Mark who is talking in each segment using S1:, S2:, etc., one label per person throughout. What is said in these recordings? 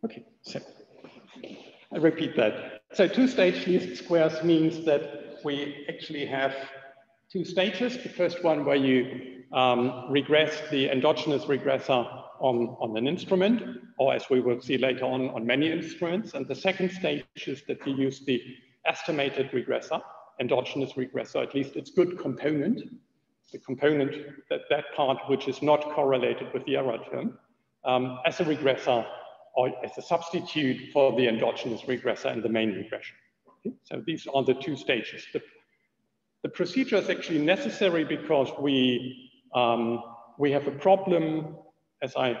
S1: Okay, so I repeat that. So two-stage least squares means that we actually have two stages. The first one where you regress the endogenous regressor on an instrument, or as we will see later on many instruments. And the second stage is that you use the estimated regressor, endogenous regressor, at least its good component, the component, that part which is not correlated with the error term, as a regressor or as a substitute for the endogenous regressor in the main regression. Okay? So these are the two stages. The procedure is actually necessary because we have a problem, as I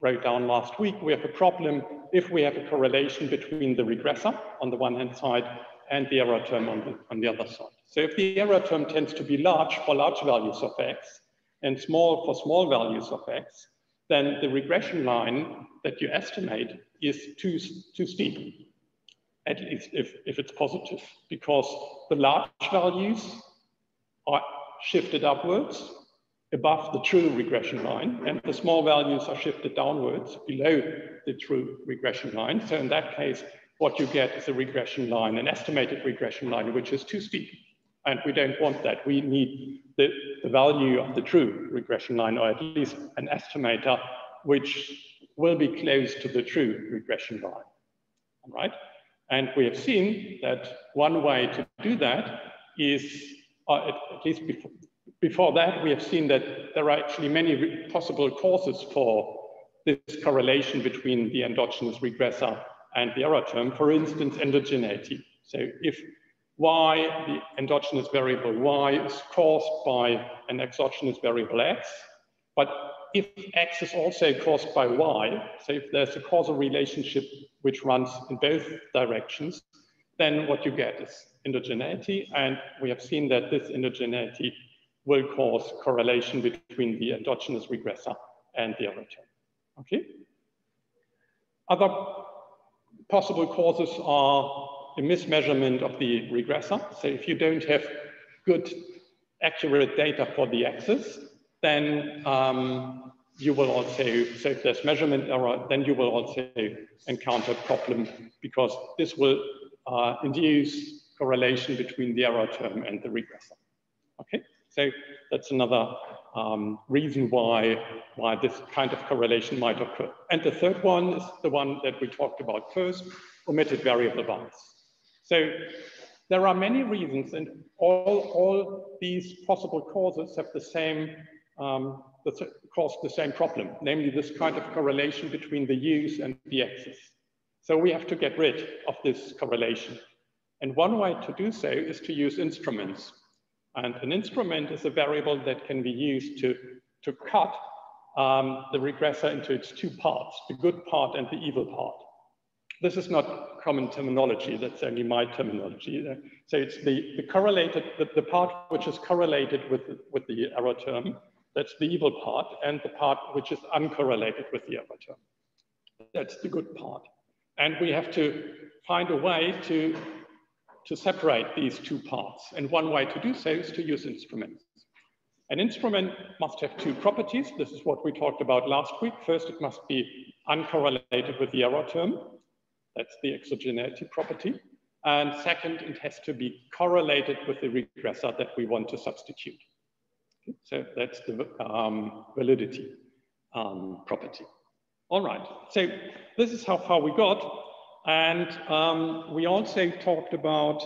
S1: wrote down last week, we have a problem if we have a correlation between the regressor on the one hand side and the error term on the other side. So if the error term tends to be large for large values of x and small for small values of x, then the regression line that you estimate is too steep, at least if it's positive, because the large values are shifted upwards above the true regression line, and the small values are shifted downwards below the true regression line. So in that case, what you get is a regression line, an estimated regression line, which is too steep. And we don't want that. We need the value of the true regression line, or at least an estimator which will be close to the true regression line, all right? And we have seen that one way to do that is, at least before that, we have seen that there are actually many possible causes for this correlation between the endogenous regressor and the error term. For instance, endogeneity. So if y, the endogenous variable y, is caused by an exogenous variable x, but if x is also caused by y, so if there's a causal relationship which runs in both directions, then what you get is endogeneity, and we have seen that this endogeneity will cause correlation between the endogenous regressor and the error term. Okay? Other possible causes are a mismeasurement of the regressor. So if you don't have good, accurate data for the x's, then you will also, so if there's measurement error, then you will also encounter a problem because this will induce correlation between the error term and the regressor. Okay, so that's another reason why this kind of correlation might occur. And the third one is the one that we talked about first, omitted variable bounds. So there are many reasons, and all these possible causes have the same cause the same problem, namely this kind of correlation between the u's and the x's. So we have to get rid of this correlation. And one way to do so is to use instruments. And an instrument is a variable that can be used to cut the regressor into its two parts, the good part and the evil part. This is not common terminology, that's only my terminology. So it's the part which is correlated with the error term, that's the evil part, and the part which is uncorrelated with the error term. That's the good part. And we have to find a way to separate these two parts. And one way to do so is to use instruments. An instrument must have two properties. This is what we talked about last week. First, it must be uncorrelated with the error term. That's the exogeneity property. And second, it has to be correlated with the regressor that we want to substitute. Okay, so that's the validity property. All right, so this is how far we got. And we also talked about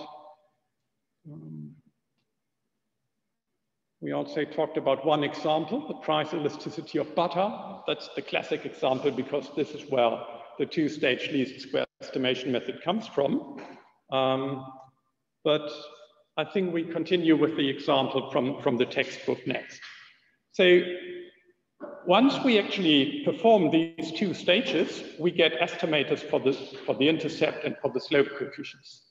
S1: one example, the price elasticity of butter. That's the classic example because this is where the two-stage least square estimation method comes from. But I think we continue with the example from the textbook next. So once we actually perform these two stages, we get estimators for the intercept and for the slope coefficients.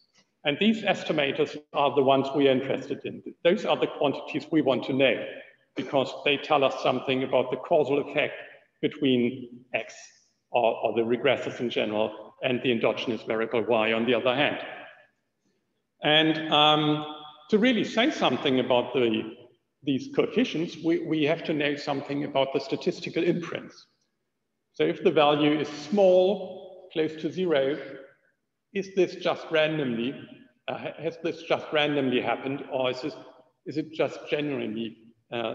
S1: And these estimators are the ones we are interested in. Those are the quantities we want to know because they tell us something about the causal effect between x or the regressors in general and the endogenous variable y on the other hand. And to really say something about these coefficients, we have to know something about the statistical inference. So if the value is small, close to 0, is this just randomly, has this just randomly happened, or is it just genuinely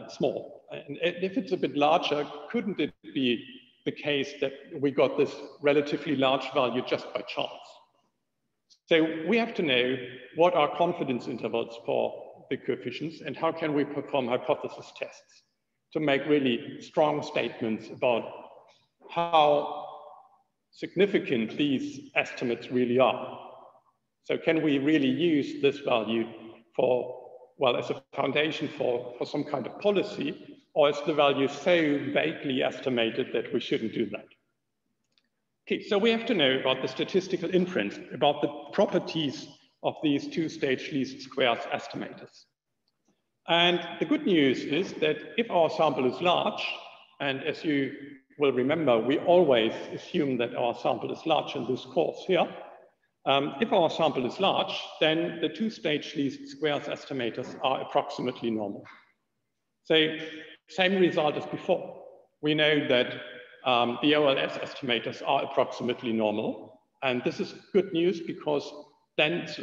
S1: small? And if it's a bit larger, couldn't it be the case that we got this relatively large value just by chance? So we have to know what are confidence intervals for the coefficients and how can we perform hypothesis tests to make really strong statements about how significant these estimates really are. So can we really use this value for, well, as a foundation for some kind of policy, or is the value so vaguely estimated that we shouldn't do that? Okay, so we have to know about the statistical inference, about the properties of these two-stage least squares estimators. And the good news is that if our sample is large, and as you will remember, we always assume that our sample is large in this course here. If our sample is large, then the two-stage least squares estimators are approximately normal. So same result as before. We know that the OLS estimators are approximately normal. And this is good news because then it's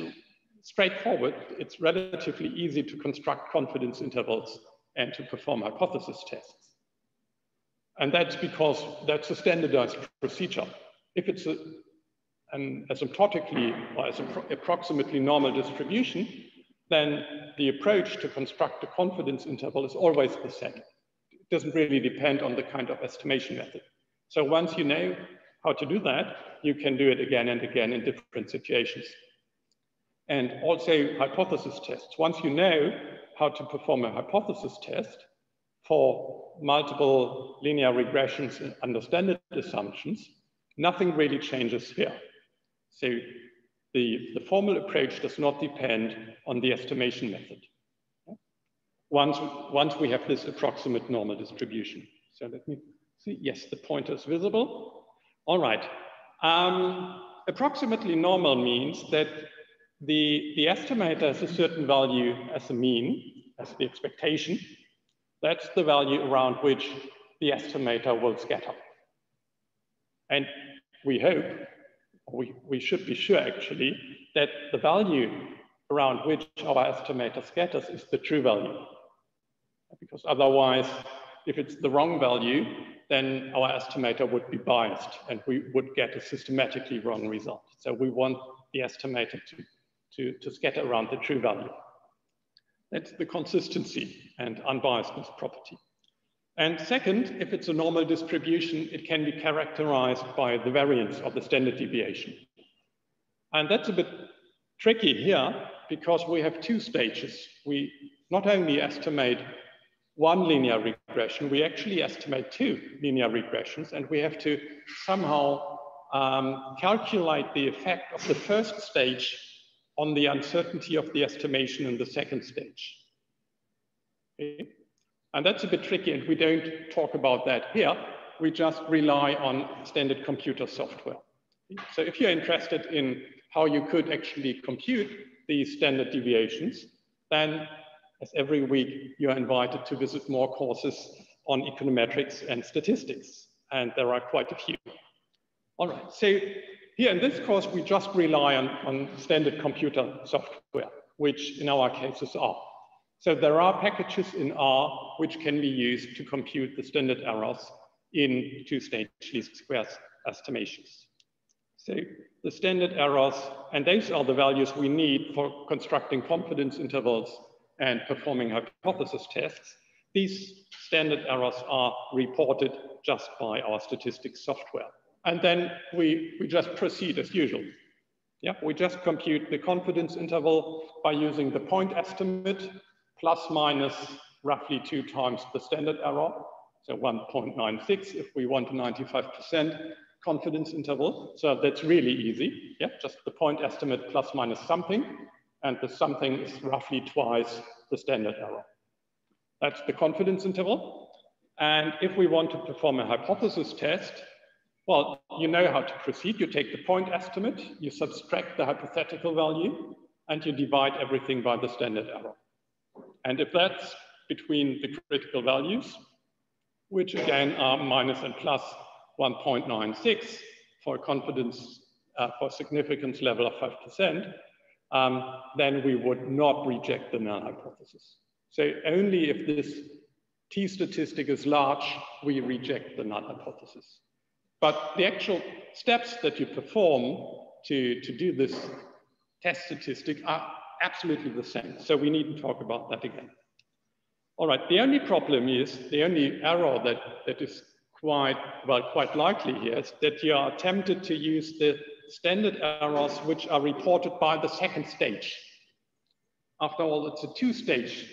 S1: straightforward. It's relatively easy to construct confidence intervals and to perform hypothesis tests. And that's because that's a standardized procedure. If it's an asymptotically or as approximately normal distribution, then the approach to construct a confidence interval is always the same. It doesn't really depend on the kind of estimation method. So once you know how to do that, you can do it again and again in different situations. And also hypothesis tests. Once you know how to perform a hypothesis test for multiple linear regressions under standard assumptions, nothing really changes here. So the formal approach does not depend on the estimation method. Once we have this approximate normal distribution. So let me see, yes, the pointer is visible. All right, approximately normal means that the estimator has a certain value as a mean, as the expectation. That's the value around which the estimator will scatter. And we hope, we should be sure actually, that the value around which our estimator scatters is the true value. Because otherwise, if it's the wrong value, then our estimator would be biased and we would get a systematically wrong result. So we want the estimator to scatter around the true value. That's the consistency and unbiasedness property. And second, if it's a normal distribution, it can be characterized by the variance of the standard deviation. And that's a bit tricky here because we have two stages. We not only estimate one linear regression, we actually estimate two linear regressions, and we have to somehow calculate the effect of the first stage on the uncertainty of the estimation in the second stage. Okay? And that's a bit tricky, and we don't talk about that here. We just rely on standard computer software. So if you're interested in how you could actually compute these standard deviations, then as every week, you're invited to visit more courses on econometrics and statistics, and there are quite a few. All right, so here in this course, we just rely on standard computer software, which in our case is R. So there are packages in R which can be used to compute the standard errors in two-stage least squares estimations. So the standard errors, and those are the values we need for constructing confidence intervals and performing hypothesis tests. These standard errors are reported just by our statistics software. And then we just proceed as usual. Yeah, we just compute the confidence interval by using the point estimate plus minus roughly 2 times the standard error. So 1.96 if we want a 95% confidence interval. So that's really easy. Yeah, just the point estimate plus minus something. And the something is roughly twice the standard error. That's the confidence interval. And if we want to perform a hypothesis test, well, you know how to proceed. You take the point estimate, you subtract the hypothetical value, and you divide everything by the standard error. And if that's between the critical values, which again are minus and plus 1.96 for a confidence, for significance level of 5%, then we would not reject the null hypothesis. So only if this t statistic is large, we reject the null hypothesis. But the actual steps that you perform to do this test statistic are absolutely the same. So we needn't talk about that again. All right, the only problem is, the only error that is quite likely here is that you are tempted to use the standard errors which are reported by the second stage. After all, it's a two-stage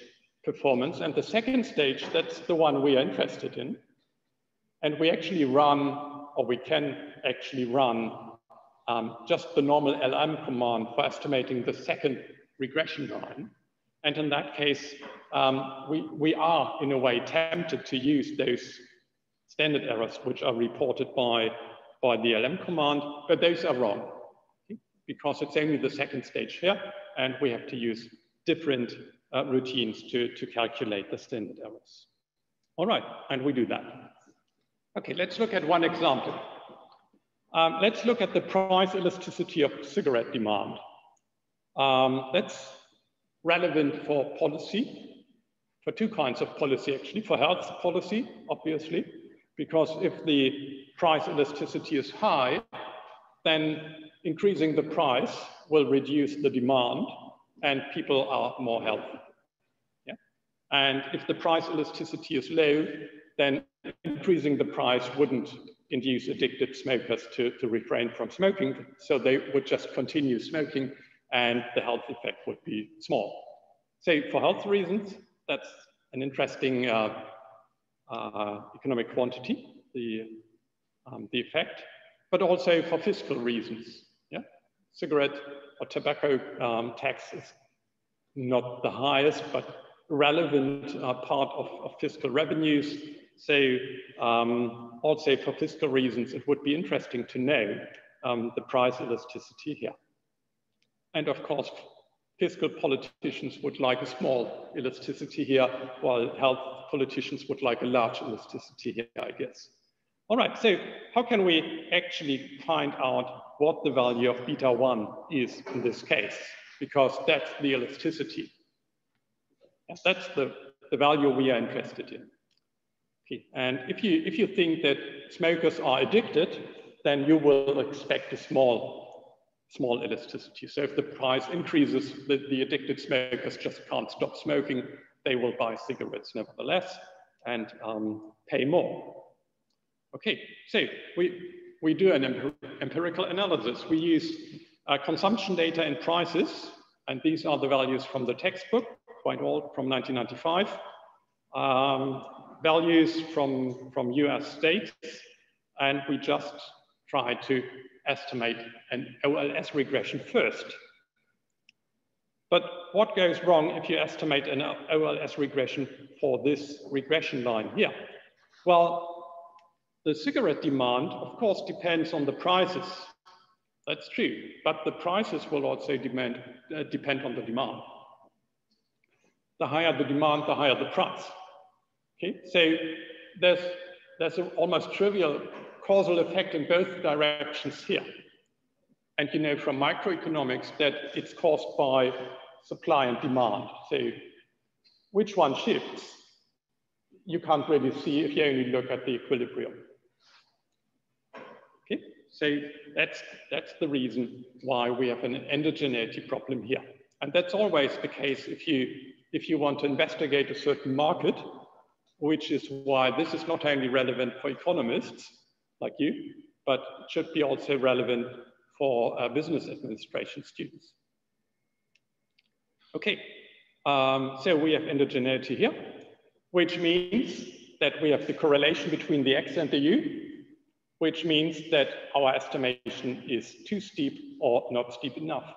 S1: performance, and the second stage, that's the one we are interested in. And we actually run, or we can actually run just the normal LM command for estimating the second regression line. And in that case, we are in a way tempted to use those standard errors which are reported by the LM command, but those are wrong because it's only the second stage here, and we have to use different routines to calculate the standard errors. All right, and we do that. Okay, let's look at one example. Let's look at the price elasticity of cigarette demand. That's relevant for policy, for two kinds of policy actually, for health policy, obviously, because if the price elasticity is high, then increasing the price will reduce the demand and people are more healthy. Yeah? And if the price elasticity is low, then increasing the price wouldn't induce addicted smokers to refrain from smoking, so they would just continue smoking and the health effect would be small. So for health reasons, that's an interesting economic quantity, the effect, but also for fiscal reasons. Yeah? Cigarette or tobacco tax is not the highest, but relevant part of fiscal revenues. So also for fiscal reasons, it would be interesting to know the price elasticity here. And of course, fiscal politicians would like a small elasticity here, while health politicians would like a large elasticity here, I guess. All right, so how can we actually find out what the value of beta 1 is in this case? Because that's the elasticity. That's the value we are interested in. Okay. And if you think that smokers are addicted, then you will expect a small elasticity. So if the price increases, the addicted smokers just can't stop smoking. They will buy cigarettes nevertheless and pay more. Okay, so we do an empirical analysis. We use consumption data and prices, and these are the values from the textbook, quite old, from 1995. Values from US states, and we just try to estimate an OLS regression first. But what goes wrong if you estimate an OLS regression for this regression line here? Well, the cigarette demand, of course, depends on the prices. That's true, but the prices will also depend on the demand. The higher the demand, the higher the price. Okay, so there's an almost trivial causal effect in both directions here. And you know from microeconomics that it's caused by supply and demand. So which one shifts? You can't really see if you only look at the equilibrium. Okay, so that's the reason why we have an endogeneity problem here. And that's always the case if you want to investigate a certain market, which is why this is not only relevant for economists like you, but it should be also relevant for business administration students. Okay, so we have endogeneity here, which means that we have the correlation between the x and the u, which means that our estimation is too steep or not steep enough,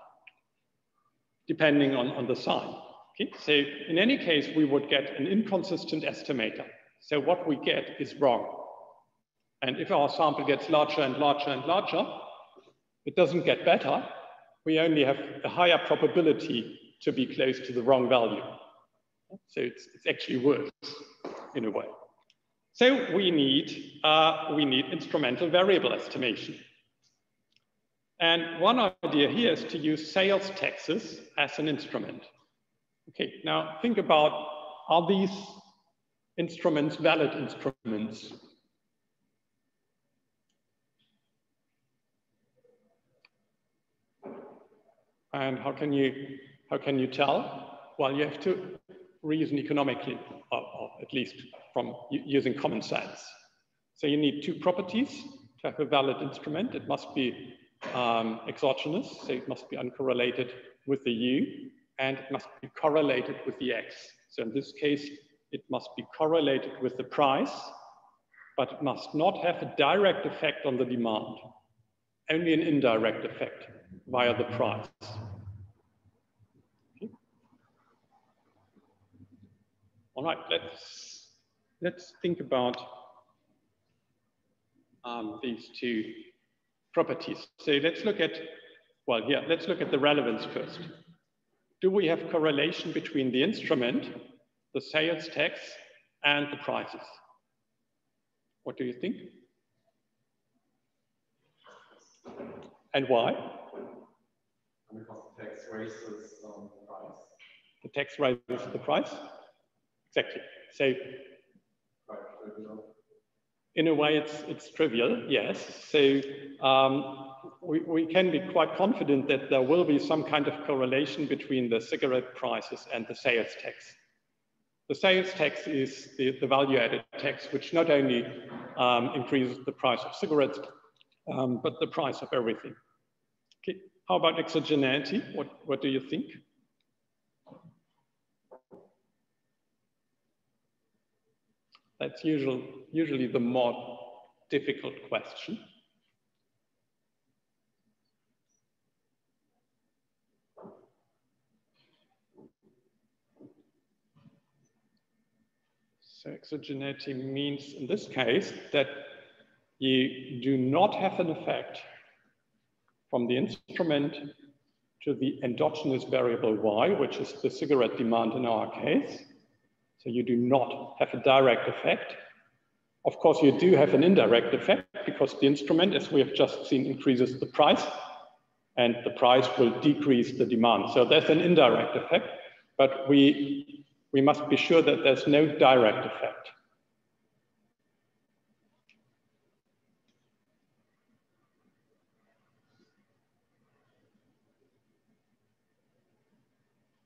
S1: depending on the sign. Okay, so in any case, we would get an inconsistent estimator. So what we get is wrong. And if our sample gets larger and larger and larger, it doesn't get better. We only have a higher probability to be close to the wrong value. So it's actually worse in a way. So we need instrumental variable estimation. And one idea here is to use sales taxes as an instrument. Okay, now think about, are these instruments valid instruments? And how can you tell? Well, you have to reason economically, or at least from using common sense. So you need two properties to have a valid instrument. It must be exogenous, so it must be uncorrelated with the U, and it must be correlated with the X. So in this case, it must be correlated with the price, but it must not have a direct effect on the demand, only an indirect effect via the price. Okay. All right, let's think about these two properties. So let's look at, well, yeah, let's look at the relevance first. Do we have correlation between the instrument, the sales tax, and the prices? What do you think? And why?
S2: Because the tax raises the price.
S1: The tax raises the price? Exactly. So in a way, it's trivial, yes. So we can be quite confident that there will be some kind of correlation between the cigarette prices and the sales tax. The sales tax is the value-added tax, which not only increases the price of cigarettes, but the price of everything. Okay. How about exogeneity? What do you think? That's usually the more difficult question. So exogeneity means, in this case, that you do not have an effect from the instrument to the endogenous variable y, which is the cigarette demand in our case. So you do not have a direct effect. Of course, you do have an indirect effect because the instrument, as we have just seen, increases the price, and the price will decrease the demand. So there's an indirect effect, but we must be sure that there's no direct effect.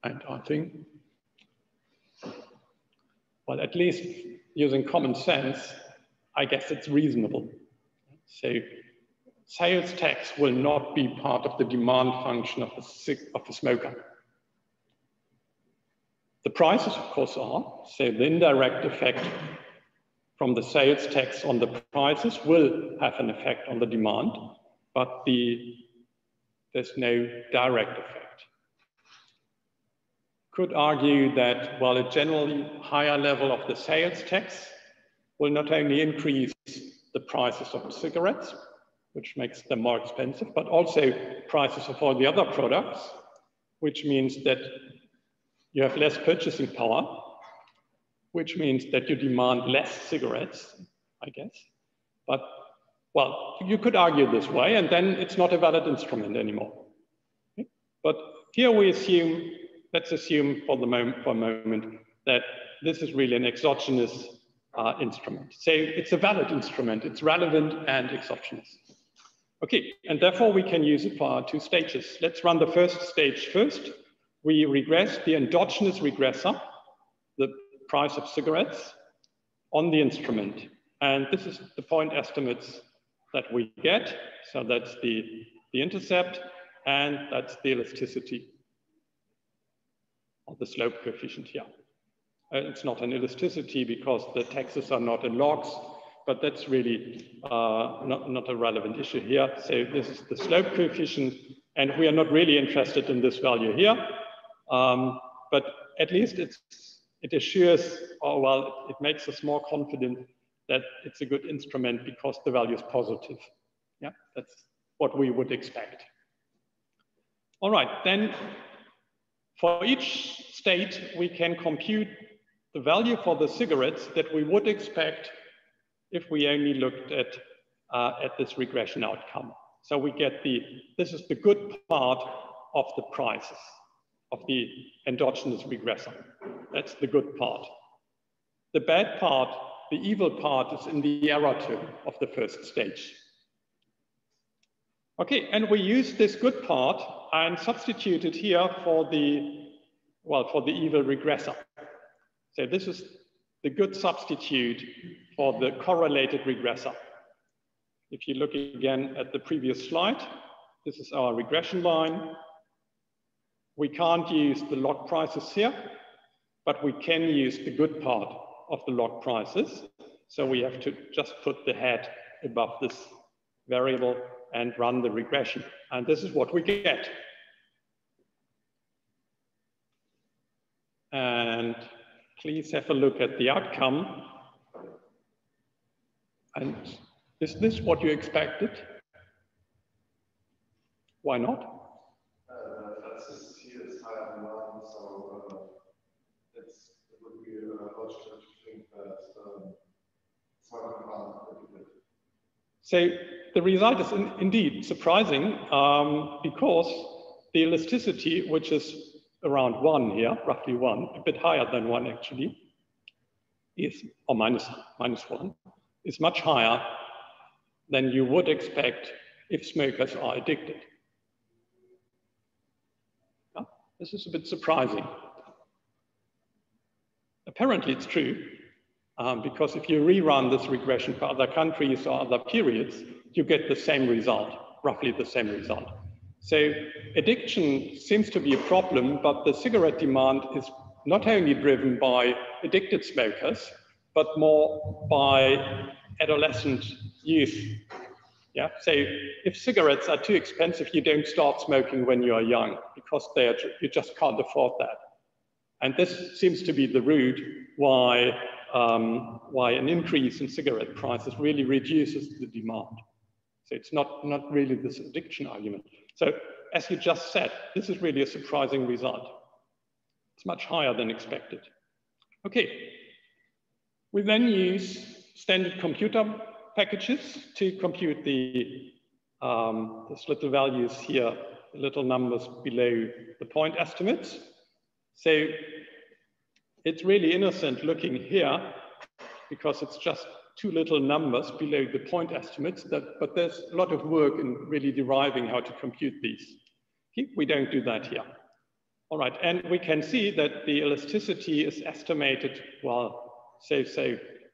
S1: And I think, well, at least using common sense, I guess it's reasonable. So sales tax will not be part of the demand function of the smoker. The prices, of course, are. So the indirect effect from the sales tax on the prices will have an effect on the demand, but there's no direct effect. Could argue that, while a generally higher level of the sales tax will not only increase the prices of cigarettes, which makes them more expensive, but also prices of all the other products, which means that you have less purchasing power, which means that you demand less cigarettes, I guess. But, well, you could argue this way, and then it's not a valid instrument anymore. Okay? But here we assume, let's assume for a moment that this is really an exogenous instrument. So it's a valid instrument, it's relevant and exogenous. Okay, and therefore we can use it for our two stages. Let's run the first stage first. We regress the endogenous regressor, the price of cigarettes, on the instrument. And this is the point estimates that we get. So that's the intercept, and that's the elasticity, or the slope coefficient here. It's not an elasticity because the taxes are not in logs, but that's really not a relevant issue here. So this is the slope coefficient, and we are not really interested in this value here. But at least it assures, or well, it makes us more confident that it's a good instrument because the value is positive. Yeah, that's what we would expect. All right, then for each state, we can compute the value for the cigarettes that we would expect if we only looked at this regression outcome. So we get this is the good part of the prices of the endogenous regressor. That's the good part. The bad part, the evil part, is in the error term of the first stage. Okay, and we use this good part and substitute it here for the evil regressor. So this is the good substitute for the correlated regressor. If you look again at the previous slide, this is our regression line. We can't use the log prices here, but we can use the good part of the log prices. So we have to just put the head above this variable and run the regression. And this is what we get. And please have a look at the outcome. And is this what you expected? Why not?
S2: Elasticity is higher than 1, so it would be logical to think that it's not going.
S1: So the result is indeed surprising because the elasticity, which is around 1 here, roughly 1, a bit higher than 1 actually, is, or minus 1, is much higher than you would expect if smokers are addicted. Yeah, this is a bit surprising. Apparently it's true, because if you rerun this regression for other countries or other periods, you get the same result, roughly the same result. So addiction seems to be a problem, but the cigarette demand is not only driven by addicted smokers, but more by adolescent youth. Yeah, so if cigarettes are too expensive, you don't start smoking when you are young because you just can't afford that. And this seems to be the root why an increase in cigarette prices really reduces the demand. So it's not really this addiction argument. So as you just said, this is really a surprising result. It's much higher than expected. Okay, we then use standard computer packages to compute these little values here, the little numbers below the point estimates. So it's really innocent looking here because it's just two little numbers below the point estimates, but there's a lot of work in really deriving how to compute these. Okay, we don't do that here. All right, and we can see that the elasticity is estimated, well, so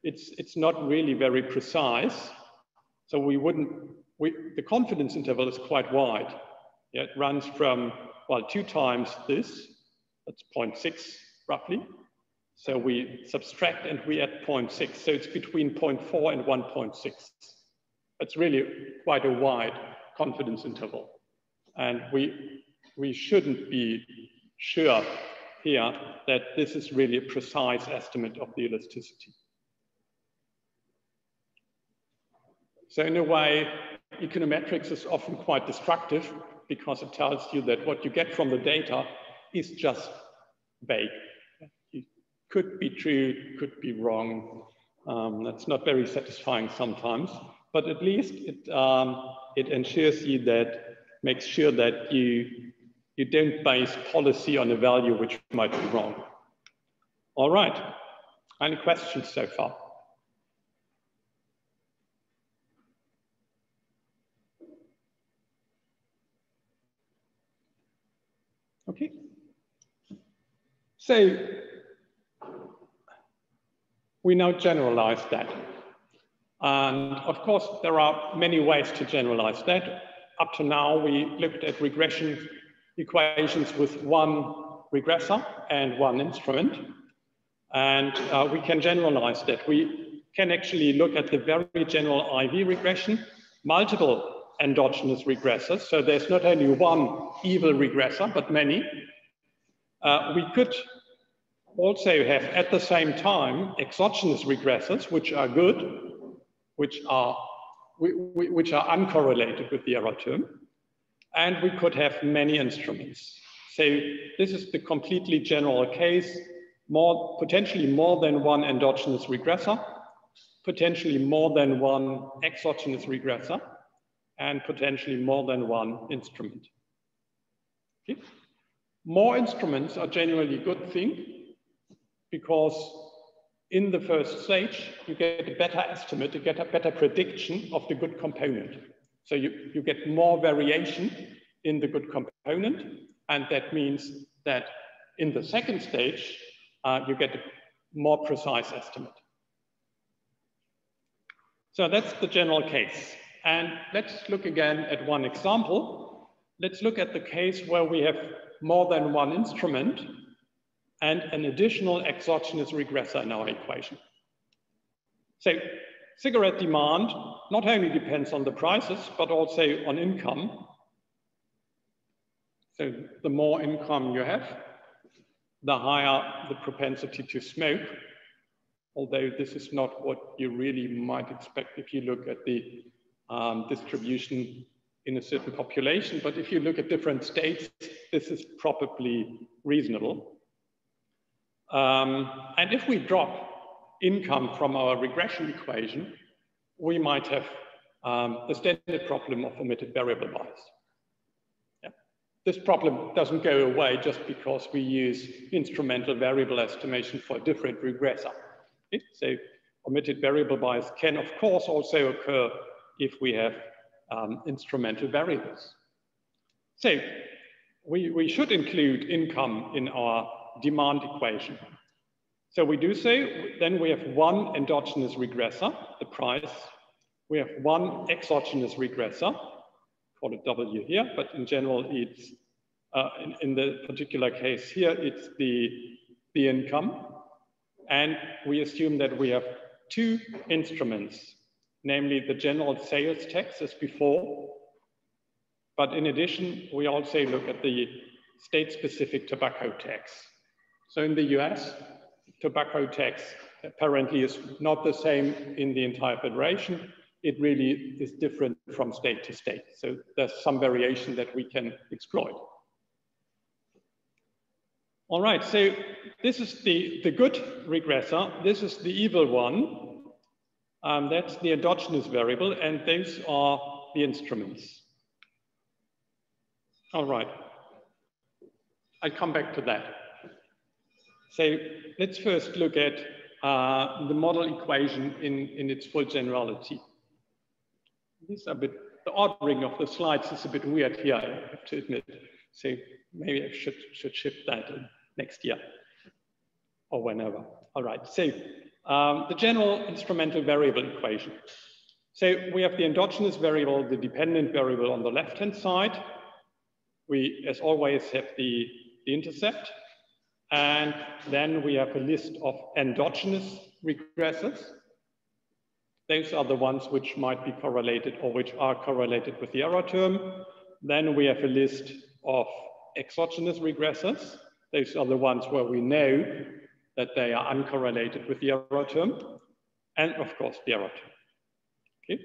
S1: it's not really very precise. So the confidence interval is quite wide. Yeah, it runs from, well, 2 times this, that's 0.6 roughly. So we subtract and we add 0.6. So it's between 0.4 and 1.6. It's really quite a wide confidence interval. And we shouldn't be sure here that this is really a precise estimate of the elasticity. So in a way, econometrics is often quite destructive because it tells you that what you get from the data is just vague. It could be true, could be wrong. That's not very satisfying sometimes, but at least it ensures you that, makes sure that you don't base policy on a value which might be wrong. All right, any questions so far? Okay, so we now generalize that. And of course, there are many ways to generalize that. Up to now, we looked at regression equations with one regressor and one instrument. And we can generalize that. We can actually look at the very general IV regression, multiple endogenous regressors. So there's not only one evil regressor, but many. We could also have at the same time exogenous regressors, which are good, which are uncorrelated with the error term. And we could have many instruments. So this is the completely general case, potentially more than one endogenous regressor, potentially more than one exogenous regressor, and potentially more than one instrument. Okay? More instruments are generally a good thing because in the first stage, you get a better estimate, you get a better prediction of the good component. So you get more variation in the good component, and that means that in the second stage, you get a more precise estimate. So that's the general case. And let's look again at one example. Let's look at the case where we have more than one instrument and an additional exogenous regressor in our equation. So cigarette demand not only depends on the prices, but also on income. So the more income you have, the higher the propensity to smoke, although this is not what you really might expect if you look at the distribution in a certain population. But if you look at different states, this is probably reasonable. And if we drop income from our regression equation, we might have the standard problem of omitted variable bias. Yeah. This problem doesn't go away just because we use instrumental variable estimation for a different regressor. Okay? So omitted variable bias can, of course, also occur if we have instrumental variables. So we should include income in our demand equation. So we do so, then we have one endogenous regressor, the price. We have one exogenous regressor, call it W here, but in general, it's, in the particular case here, it's the income. And we assume that we have two instruments, namely the general sales tax as before. But in addition, we also look at the state-specific tobacco tax. So in the US, tobacco tax apparently is not the same in the entire federation. It really is different from state to state. So there's some variation that we can exploit. All right, so this is the good regressor. This is the evil one. That's the endogenous variable, and those are the instruments. All right, I'll come back to that. So let's first look at the model equation in its full generality. These are a bit, the ordering of the slides is a bit weird here, I have to admit. So maybe I should shift that in next year or whenever. All right, so the general instrumental variable equation. So we have the endogenous variable, the dependent variable on the left-hand side. We, as always, have the intercept. And then we have a list of endogenous regressors. Those are the ones which might be correlated or which are correlated with the error term. Then we have a list of exogenous regressors. Those are the ones where we know that they are uncorrelated with the error term. And of course, the error term. Okay?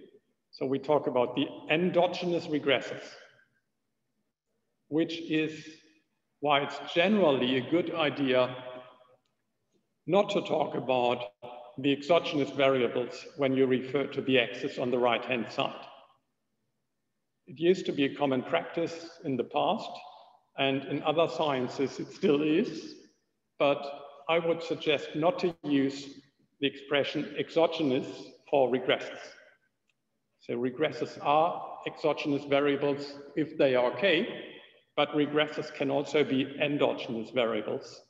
S1: So we talk about the endogenous regressors, which is why it's generally a good idea not to talk about the exogenous variables when you refer to the axis on the right-hand side. It used to be a common practice in the past, and in other sciences it still is, but I would suggest not to use the expression exogenous for regressors. So regressors are exogenous variables if they are okay, but regressors can also be endogenous variables,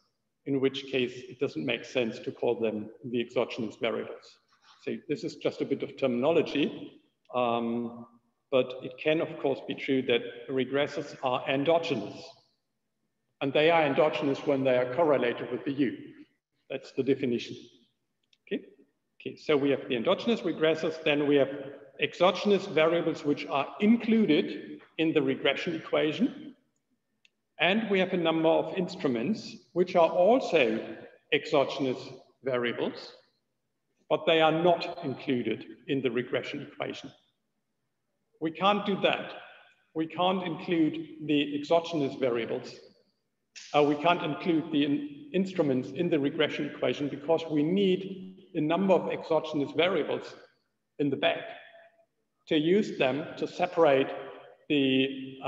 S1: in which case it doesn't make sense to call them the exogenous variables. So this is just a bit of terminology, but it can of course be true that regressors are endogenous. And they are endogenous when they are correlated with the U. That's the definition. Okay, so we have the endogenous regressors, then we have exogenous variables which are included in the regression equation. And we have a number of instruments which are also exogenous variables, but they are not included in the regression equation. We can't do that. We can't include the exogenous variables. We can't include the instruments in the regression equation because we need a number of exogenous variables in the back to use them to separate the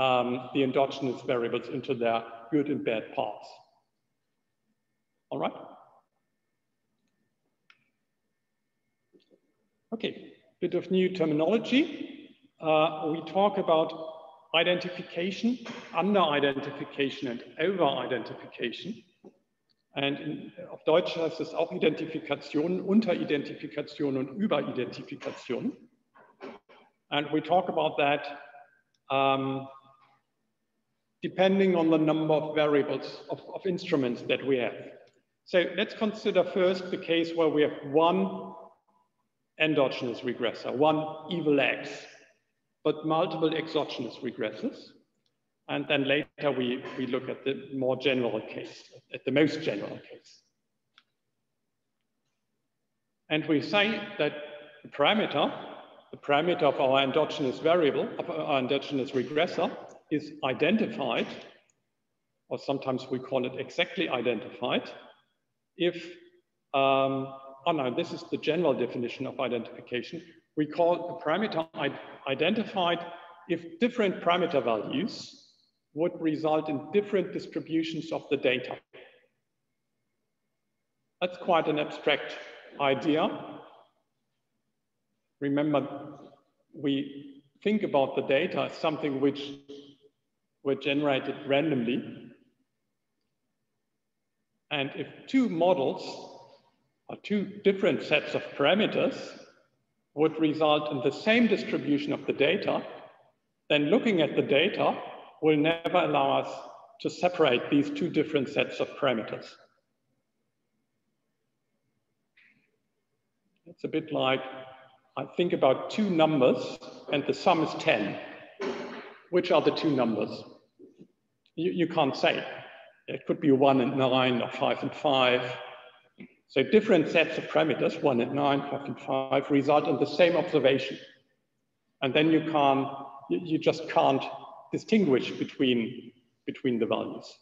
S1: endogenous variables into their good and bad parts. All right? Okay, bit of new terminology. We talk about identification, under-identification and over-identification. Und auf Deutsch heißt es auch Identifikation, Unteridentifikation und Überidentifikation. And we talk about that depending on the number of variables of instruments that we have. So let's consider first the case where we have one endogenous regressor, one evil X, but multiple exogenous regressors. And then later we look at the more general case, at the most general case. And we say that the parameter of our endogenous variable, of our endogenous regressor, is identified, or sometimes we call it exactly identified, if, oh no, this is the general definition of identification. We call the parameter identified if different parameter values would result in different distributions of the data. That's quite an abstract idea. Remember, we think about the data as something which were generated randomly. And if two models or two different sets of parameters would result in the same distribution of the data, then looking at the data will never allow us to separate these two different sets of parameters. It's a bit like, I think about two numbers and the sum is 10. Which are the two numbers? You can't say. It could be 1 and 9 or 5 and 5. So different sets of parameters, 1 and 9, 5 and 5, result in the same observation. And then you just can't distinguish between the values.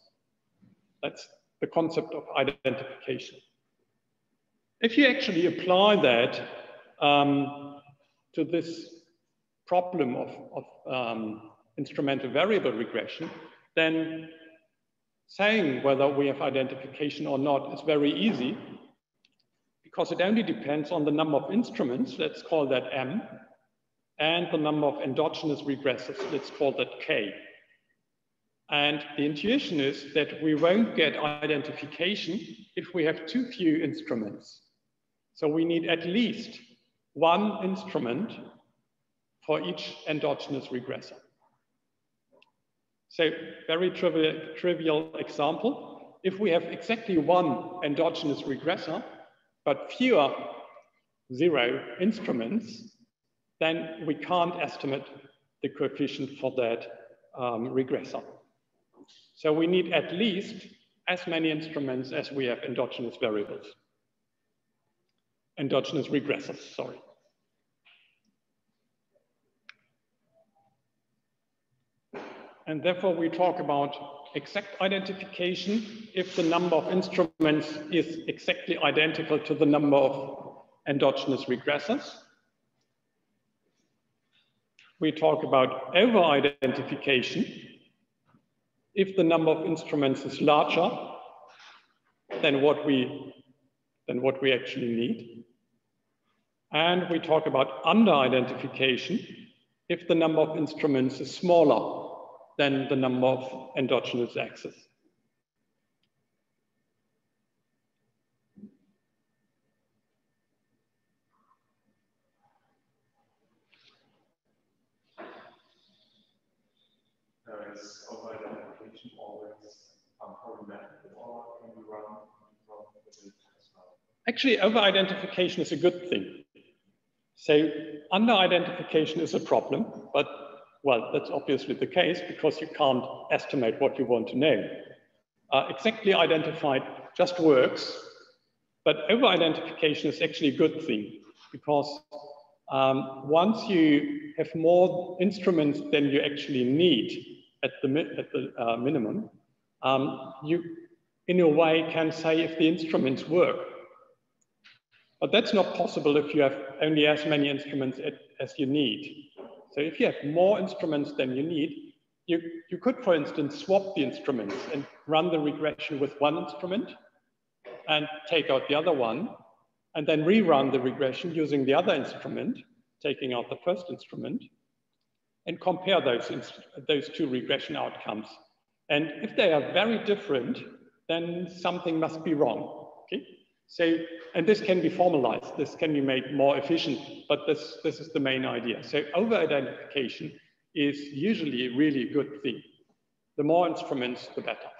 S1: That's the concept of identification. If you actually apply that to this problem of instrumental variable regression, then saying whether we have identification or not is very easy, because it only depends on the number of instruments, let's call that M, and the number of endogenous regressors, let's call that K. And the intuition is that we won't get identification if we have too few instruments. So we need at least one instrument for each endogenous regressor. So very trivial example. If we have exactly one endogenous regressor, but fewer 0 instruments, then we can't estimate the coefficient for that regressor. So we need at least as many instruments as we have endogenous variables. Endogenous regressors, sorry. And therefore we talk about exact identification if the number of instruments is exactly identical to the number of endogenous regressors. We talk about over-identification if the number of instruments is larger than what we actually need. And we talk about under-identification if the number of instruments is smaller than the number of endogenous axes.
S2: Is over-identification always problematic, or can we run with it as well?
S1: Actually, over-identification is a good thing. So under-identification is a problem, but well, that's obviously the case because you can't estimate what you want to know. Exactly identified just works, but over-identification is actually a good thing because once you have more instruments than you actually need at the minimum, you in a way can say if the instruments work. But that's not possible if you have only as many instruments as you need. So if you have more instruments than you need, you could, for instance, swap the instruments and run the regression with one instrument and take out the other one, and then rerun the regression using the other instrument, taking out the first instrument, and compare those two regression outcomes. And if they are very different, then something must be wrong, okay? So, and this can be formalized, this can be made more efficient, but this is the main idea. So over-identification is usually a really good thing. The more instruments, the better.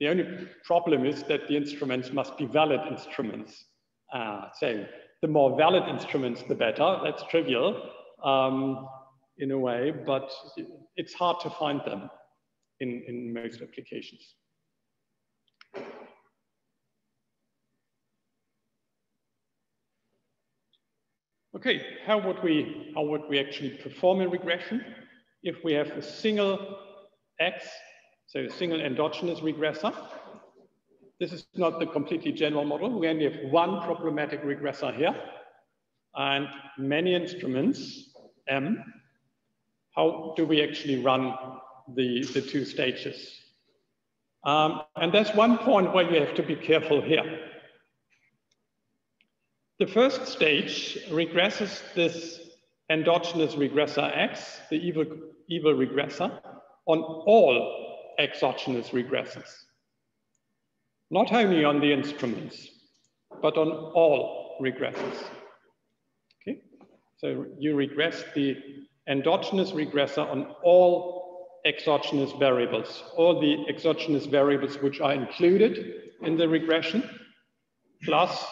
S1: The only problem is that the instruments must be valid instruments. So the more valid instruments, the better. That's trivial in a way, but it's hard to find them in most applications. Okay, how would we actually perform a regression if we have a single X, so a single endogenous regressor? This is not the completely general model. We only have one problematic regressor here and many instruments, M. How do we actually run the two stages? And there's one point where you have to be careful here. The first stage regresses this endogenous regressor X, the evil regressor, on all exogenous regressors. Not only on the instruments, but on all regressors. Okay? So you regress the endogenous regressor on all exogenous variables, all the exogenous variables which are included in the regression, plus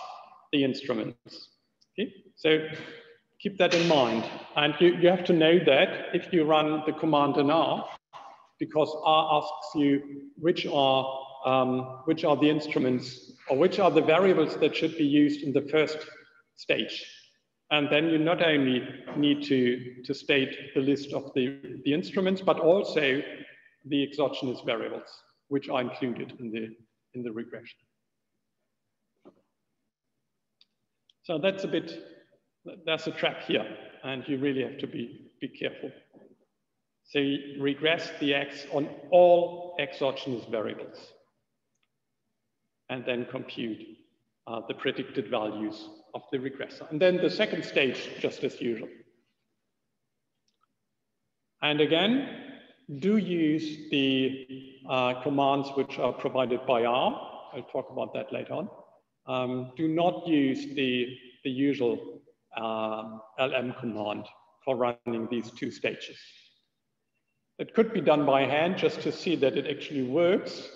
S1: the instruments. Okay? So keep that in mind. And you have to know that if you run the command in R, because R asks you which are the instruments or which are the variables that should be used in the first stage. And then you not only need to state the list of the instruments, but also the exogenous variables, which are included in the regression. So that's that's a trap here, and you really have to be careful. So you regress the X on all exogenous variables, and then compute the predicted values of the regressor. And then the second stage, just as usual. And again, do use the commands which are provided by R. I'll talk about that later on. Do not use the usual LM command for running these two stages. It could be done by hand just to see that it actually works,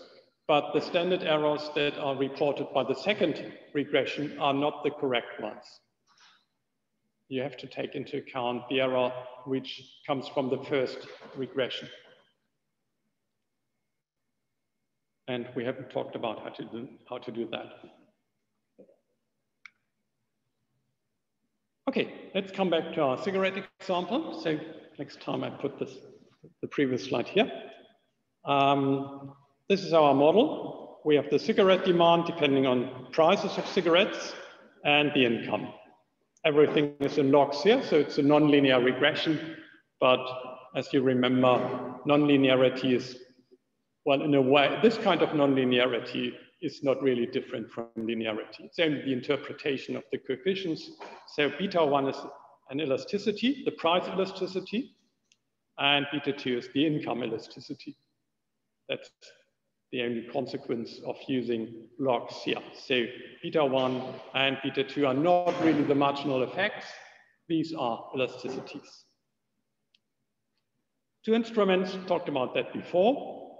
S1: but the standard errors that are reported by the second regression are not the correct ones. You have to take into account the error which comes from the first regression. And we haven't talked about how to do that. Okay, let's come back to our cigarette example. So next time I put the previous slide here. This is our model. We have the cigarette demand depending on prices of cigarettes and the income. Everything is in logs here, so it's a nonlinear regression. But as you remember, nonlinearity is, well, in a way, this kind of nonlinearity is not really different from linearity. It's only the interpretation of the coefficients. So beta 1 is an elasticity, the price elasticity, and beta 2 is the income elasticity. That's the only consequence of using logs here. So beta 1 and beta 2 are not really the marginal effects. These are elasticities. Two instruments, talked about that before.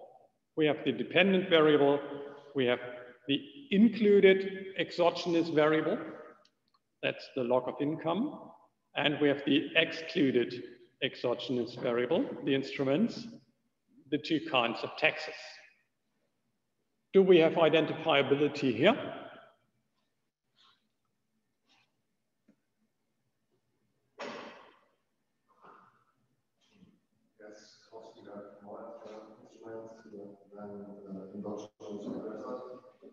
S1: We have the dependent variable. We have the included exogenous variable. That's the log of income. And we have the excluded exogenous variable, the instruments, the two kinds of taxes. Do we have identifiability here?
S2: Yes, because we have more instruments than endogenous regressors.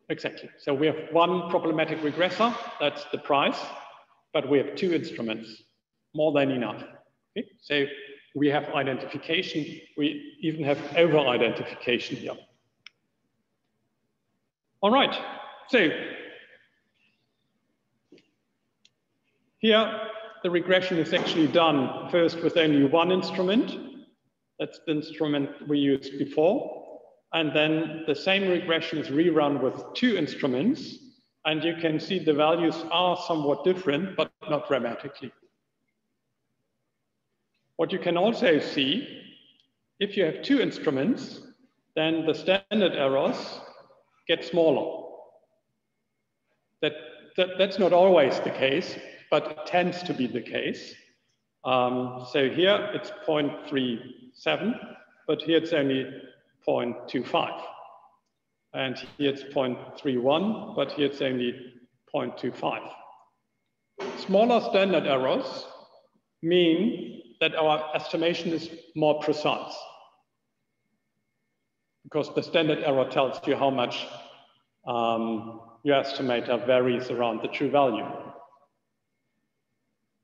S1: Exactly. So we have one problematic regressor, that's the price, but we have two instruments, more than enough. Okay? So we have identification, we even have over-identification here. All right, so here the regression is actually done first with only one instrument. That's the instrument we used before. And then the same regression is rerun with two instruments. And you can see the values are somewhat different, but not dramatically. What you can also see, if you have two instruments, then the standard errors get smaller. That's not always the case, but it tends to be the case. So here it's 0.37, but here it's only 0.25. And here it's 0.31, but here it's only 0.25. Smaller standard errors mean that our estimation is more precise, because the standard error tells you how much your estimator varies around the true value.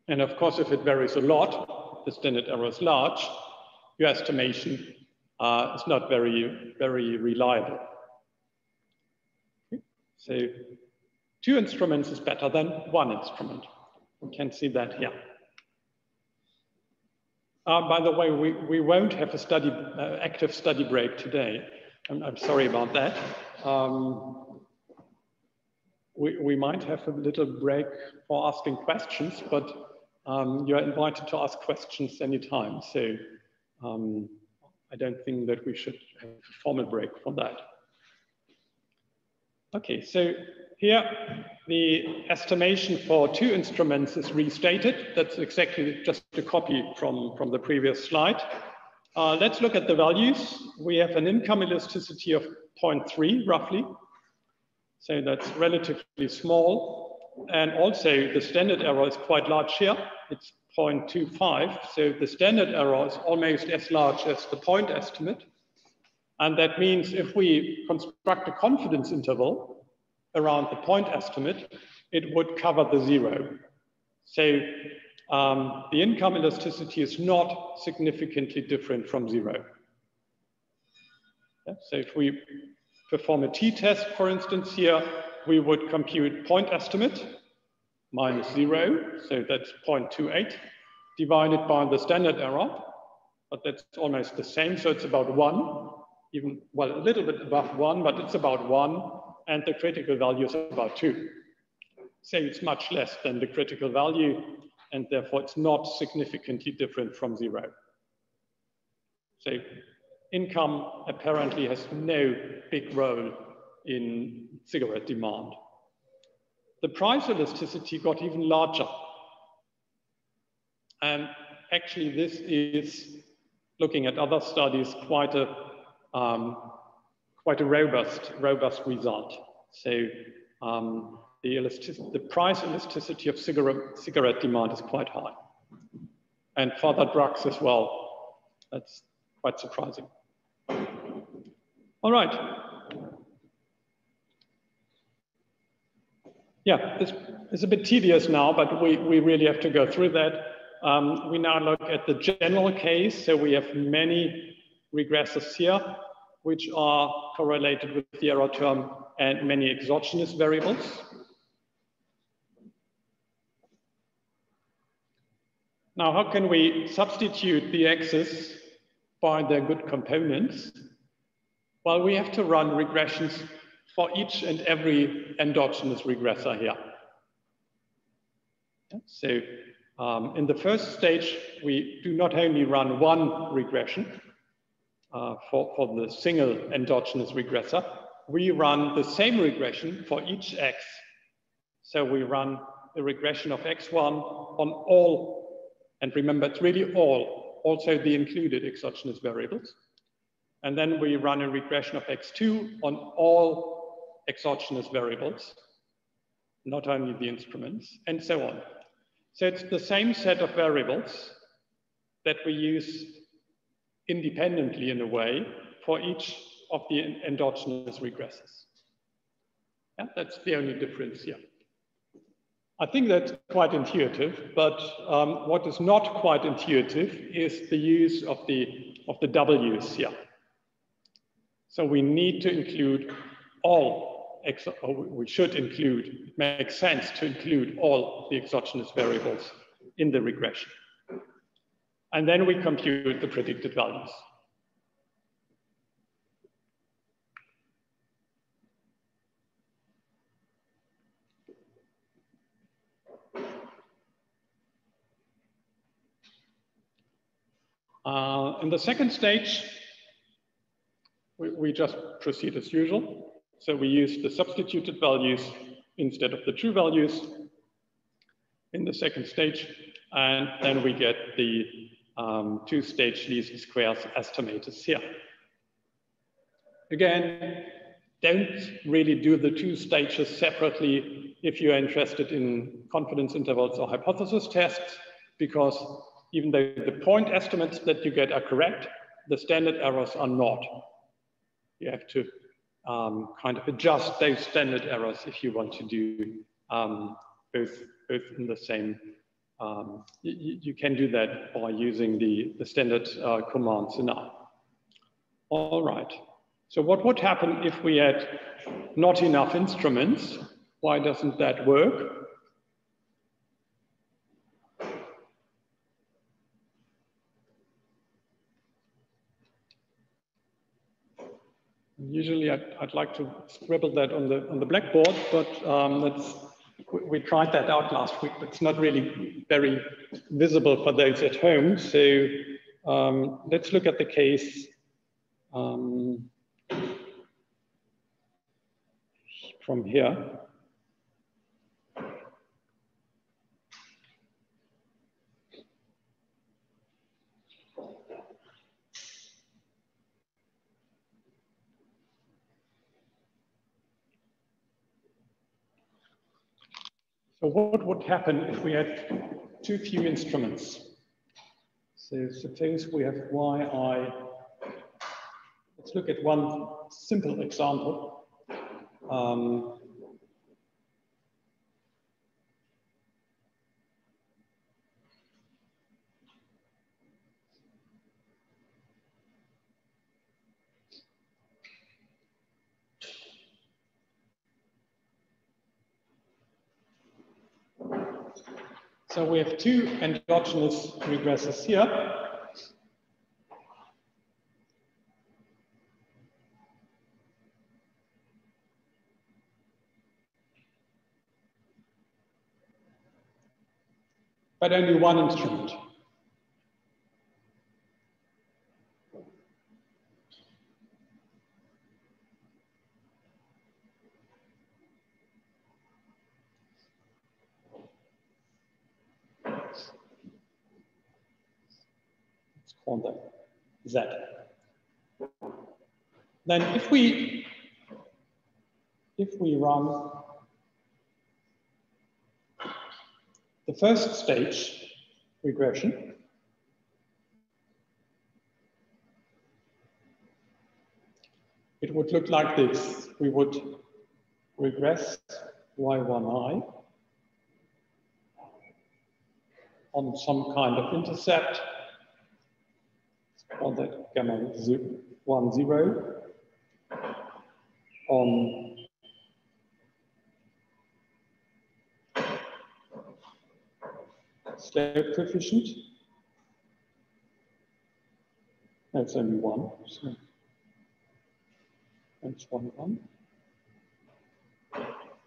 S1: And of course, if it varies a lot, the standard error is large, your estimation is not very, very reliable. Okay. So two instruments is better than one instrument. We can see that here. By the way, we won't have a active study break today. I'm sorry about that. We might have a little break for asking questions, but you're invited to ask questions anytime. So I don't think that we should have a formal break for that. Okay, so here the estimation for two instruments is restated. That's exactly just a copy from the previous slide. Let's look at the values. We have an income elasticity of 0.3 roughly. So that's relatively small. And also the standard error is quite large here. It's 0.25. So the standard error is almost as large as the point estimate. And that means if we construct a confidence interval around the point estimate, it would cover the zero. So the income elasticity is not significantly different from zero. Yeah, so if we perform a t-test, for instance, here, we would compute point estimate minus 0, so that's 0.28, divided by the standard error, but that's almost the same, so it's about 1, even, well, a little bit above 1, but it's about 1, and the critical value is about 2. So it's much less than the critical value, and therefore it's not significantly different from 0. So income apparently has no big role in cigarette demand. The price elasticity got even larger. And actually this is, looking at other studies, quite a robust result. So the price elasticity of cigarette demand is quite high. And for other drugs as well. That's quite surprising. All right. Yeah, this is a bit tedious now, but we really have to go through that. We now look at the general case. So we have many regressors here, which are correlated with the error term and many exogenous variables. Now, how can we substitute the x's by their good components? Well, we have to run regressions for each and every endogenous regressor here. So in the first stage, we do not only run one regression for the single endogenous regressor, we run the same regression for each x. So we run a regression of x1 on all, and remember, it's really all, also the included exogenous variables. And then we run a regression of x2 on all exogenous variables, not only the instruments, and so on. So it's the same set of variables that we use independently in a way for each of the endogenous regressors. Yeah, that's the only difference here. I think that's quite intuitive, but what is not quite intuitive is the use of the W's here. So we need to include all, or we should include, it makes sense to include all the exogenous variables in the regression. And then we compute the predicted values. In the second stage, we just proceed as usual. So we use the substituted values instead of the true values in the second stage, and then we get the two-stage least squares estimators here. Again, don't really do the two stages separately if you're interested in confidence intervals or hypothesis tests, because even though the point estimates that you get are correct, the standard errors are not. You have to kind of adjust those standard errors if you want to do both in the same. You can do that by using the standard commands in R. All right. So what would happen if we had not enough instruments? Why doesn't that work? Usually I'd like to scribble that on the blackboard, but we tried that out last week, but it's not really very visible for those at home. So let's look at the case from here. So what would happen if we had too few instruments? So suppose we have yi. Let's look at one simple example. So we have two endogenous regressors here. But only one instrument. Let's call that Z. Then if we run the first stage regression, it would look like this. We would regress y1i on some kind of intercept. Let's call that gamma 1, 0 on slope coefficient. That's only 1. So that's 1, 1.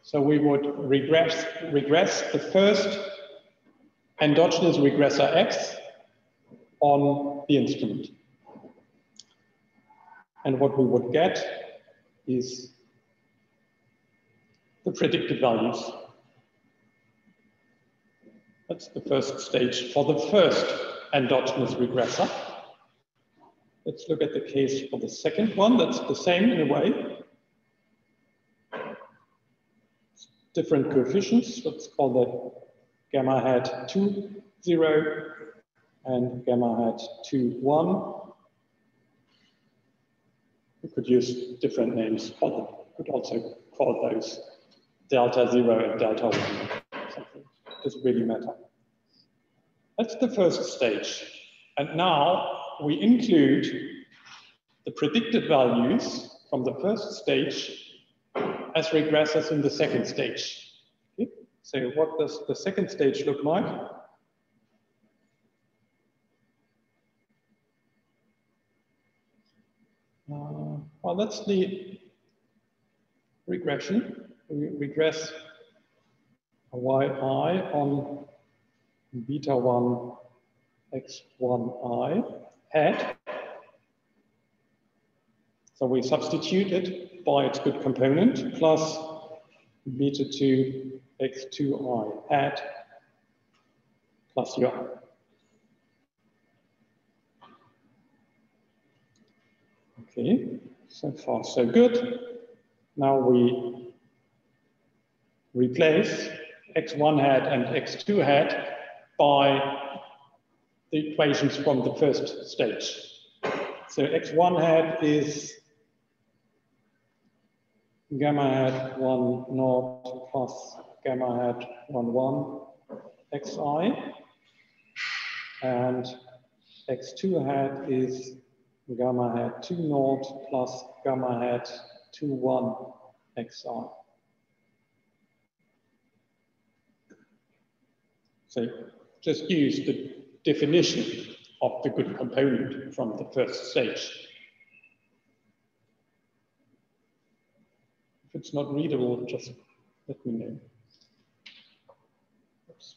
S1: So we would regress the first endogenous regressor X on the instrument. And what we would get is the predicted values. That's the first stage for the first endogenous regressor. Let's look at the case for the second one. That's the same in a way. Different coefficients. Let's call that gamma hat 2, 0 and gamma hat 2, 1. We could use different names for them. We could also call those delta 0 and delta 1. Something doesn't really matter. That's the first stage. And now we include the predicted values from the first stage as regressors in the second stage. Okay? So what does the second stage look like? Well, that's the regression. We regress yi on beta 1 x1 I hat. So we substitute it by its good component plus beta 2 x2 I hat plus ui. Okay, so far so good. Now we replace x1 hat and x2 hat by the equations from the first stage. So x1 hat is gamma hat 1 naught plus gamma hat 1 1 xi, and x2 hat is gamma hat 2 naught plus gamma hat 2 1 xi. So just use the definition of the good component from the first stage. If it's not readable, just let me know. Oops.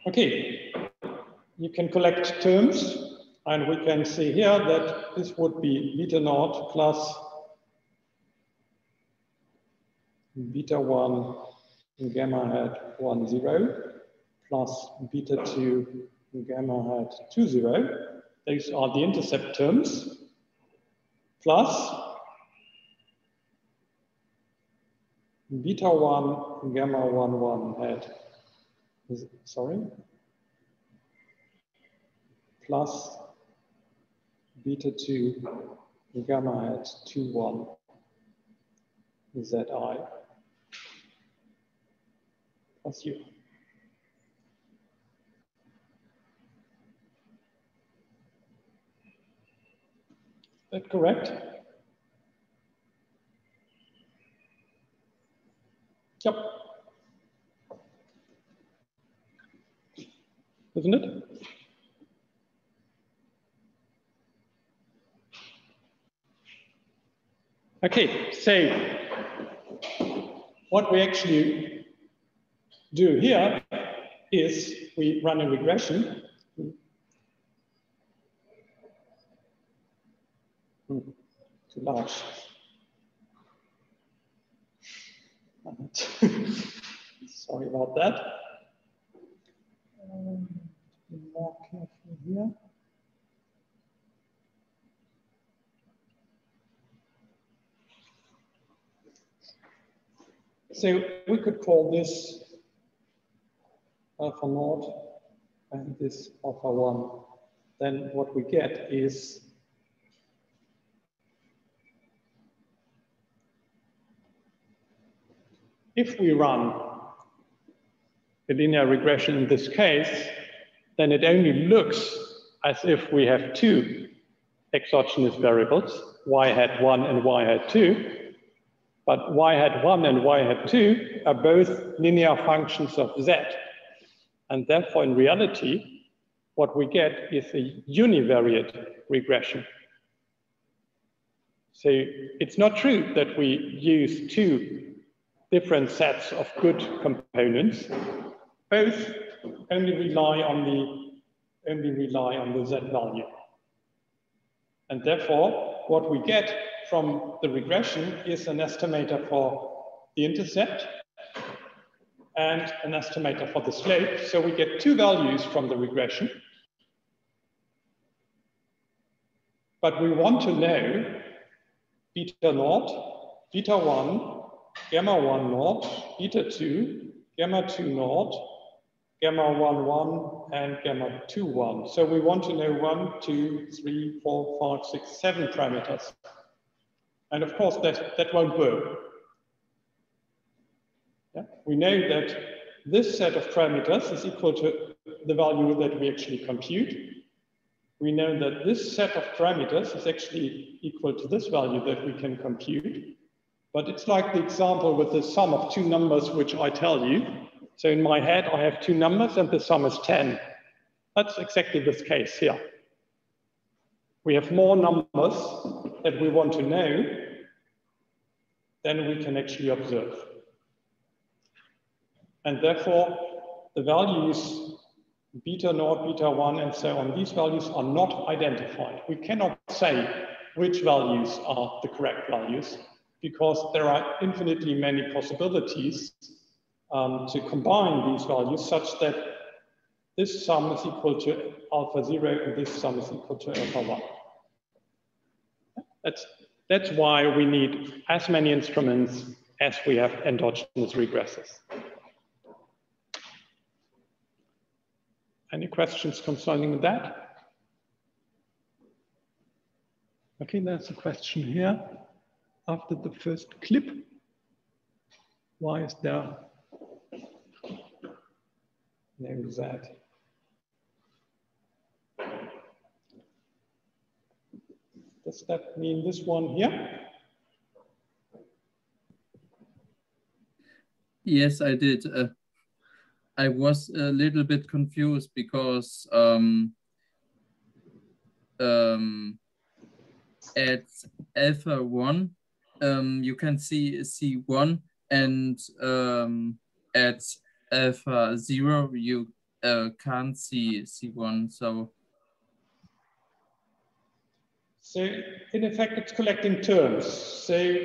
S1: Okay, you can collect terms, and we can see here that this would be beta naught plus beta 1 gamma hat 1 0 plus beta 2 gamma hat 2 0. Those are the intercept terms, plus beta 1 gamma 1 1 hat, plus beta 2 gamma hat 2 1 zi plus u. Is that correct? Yep. Isn't it? Okay, so what we actually do here is we run a regression. Too large. Sorry about that. Be more careful here. So we could call this alpha naught and this alpha 1. Then what we get is if we run a linear regression in this case, then it only looks as if we have two exogenous variables, y hat 1 and y hat 2. But y hat 1 and y hat 2 are both linear functions of z. And therefore, in reality, what we get is a univariate regression. So it's not true that we use two different sets of good components. Both only rely on the z value. And therefore, what we get from the regression is an estimator for the intercept and an estimator for the slope. So we get two values from the regression. But we want to know beta naught, beta 1, gamma 1 naught, beta 2, gamma 2 naught, gamma 1 1, and gamma 2 1. So we want to know 1, 2, 3, 4, 5, 6, 7 parameters. And of course, that won't work. Yeah? We know that this set of parameters is equal to the value that we actually compute. We know that this set of parameters is actually equal to this value that we can compute. But it's like the example with the sum of two numbers, which I tell you. So in my head, I have two numbers and the sum is 10. That's exactly this case here. We have more numbers that we want to know than we can actually observe. And therefore, the values beta naught, beta 1, and so on, these values are not identified. We cannot say which values are the correct values because there are infinitely many possibilities to combine these values such that this sum is equal to alpha 0 and this sum is equal to alpha 1. That's why we need as many instruments as we have endogenous regressors. Any questions concerning that? Okay, there's a question here after the first clip. Why is there no Z? Does that mean this one here?
S3: Yes, I did. I was a little bit confused because at alpha 1, you can see C1, and at alpha 0, you can't see C1.
S1: So in effect, it's collecting terms. So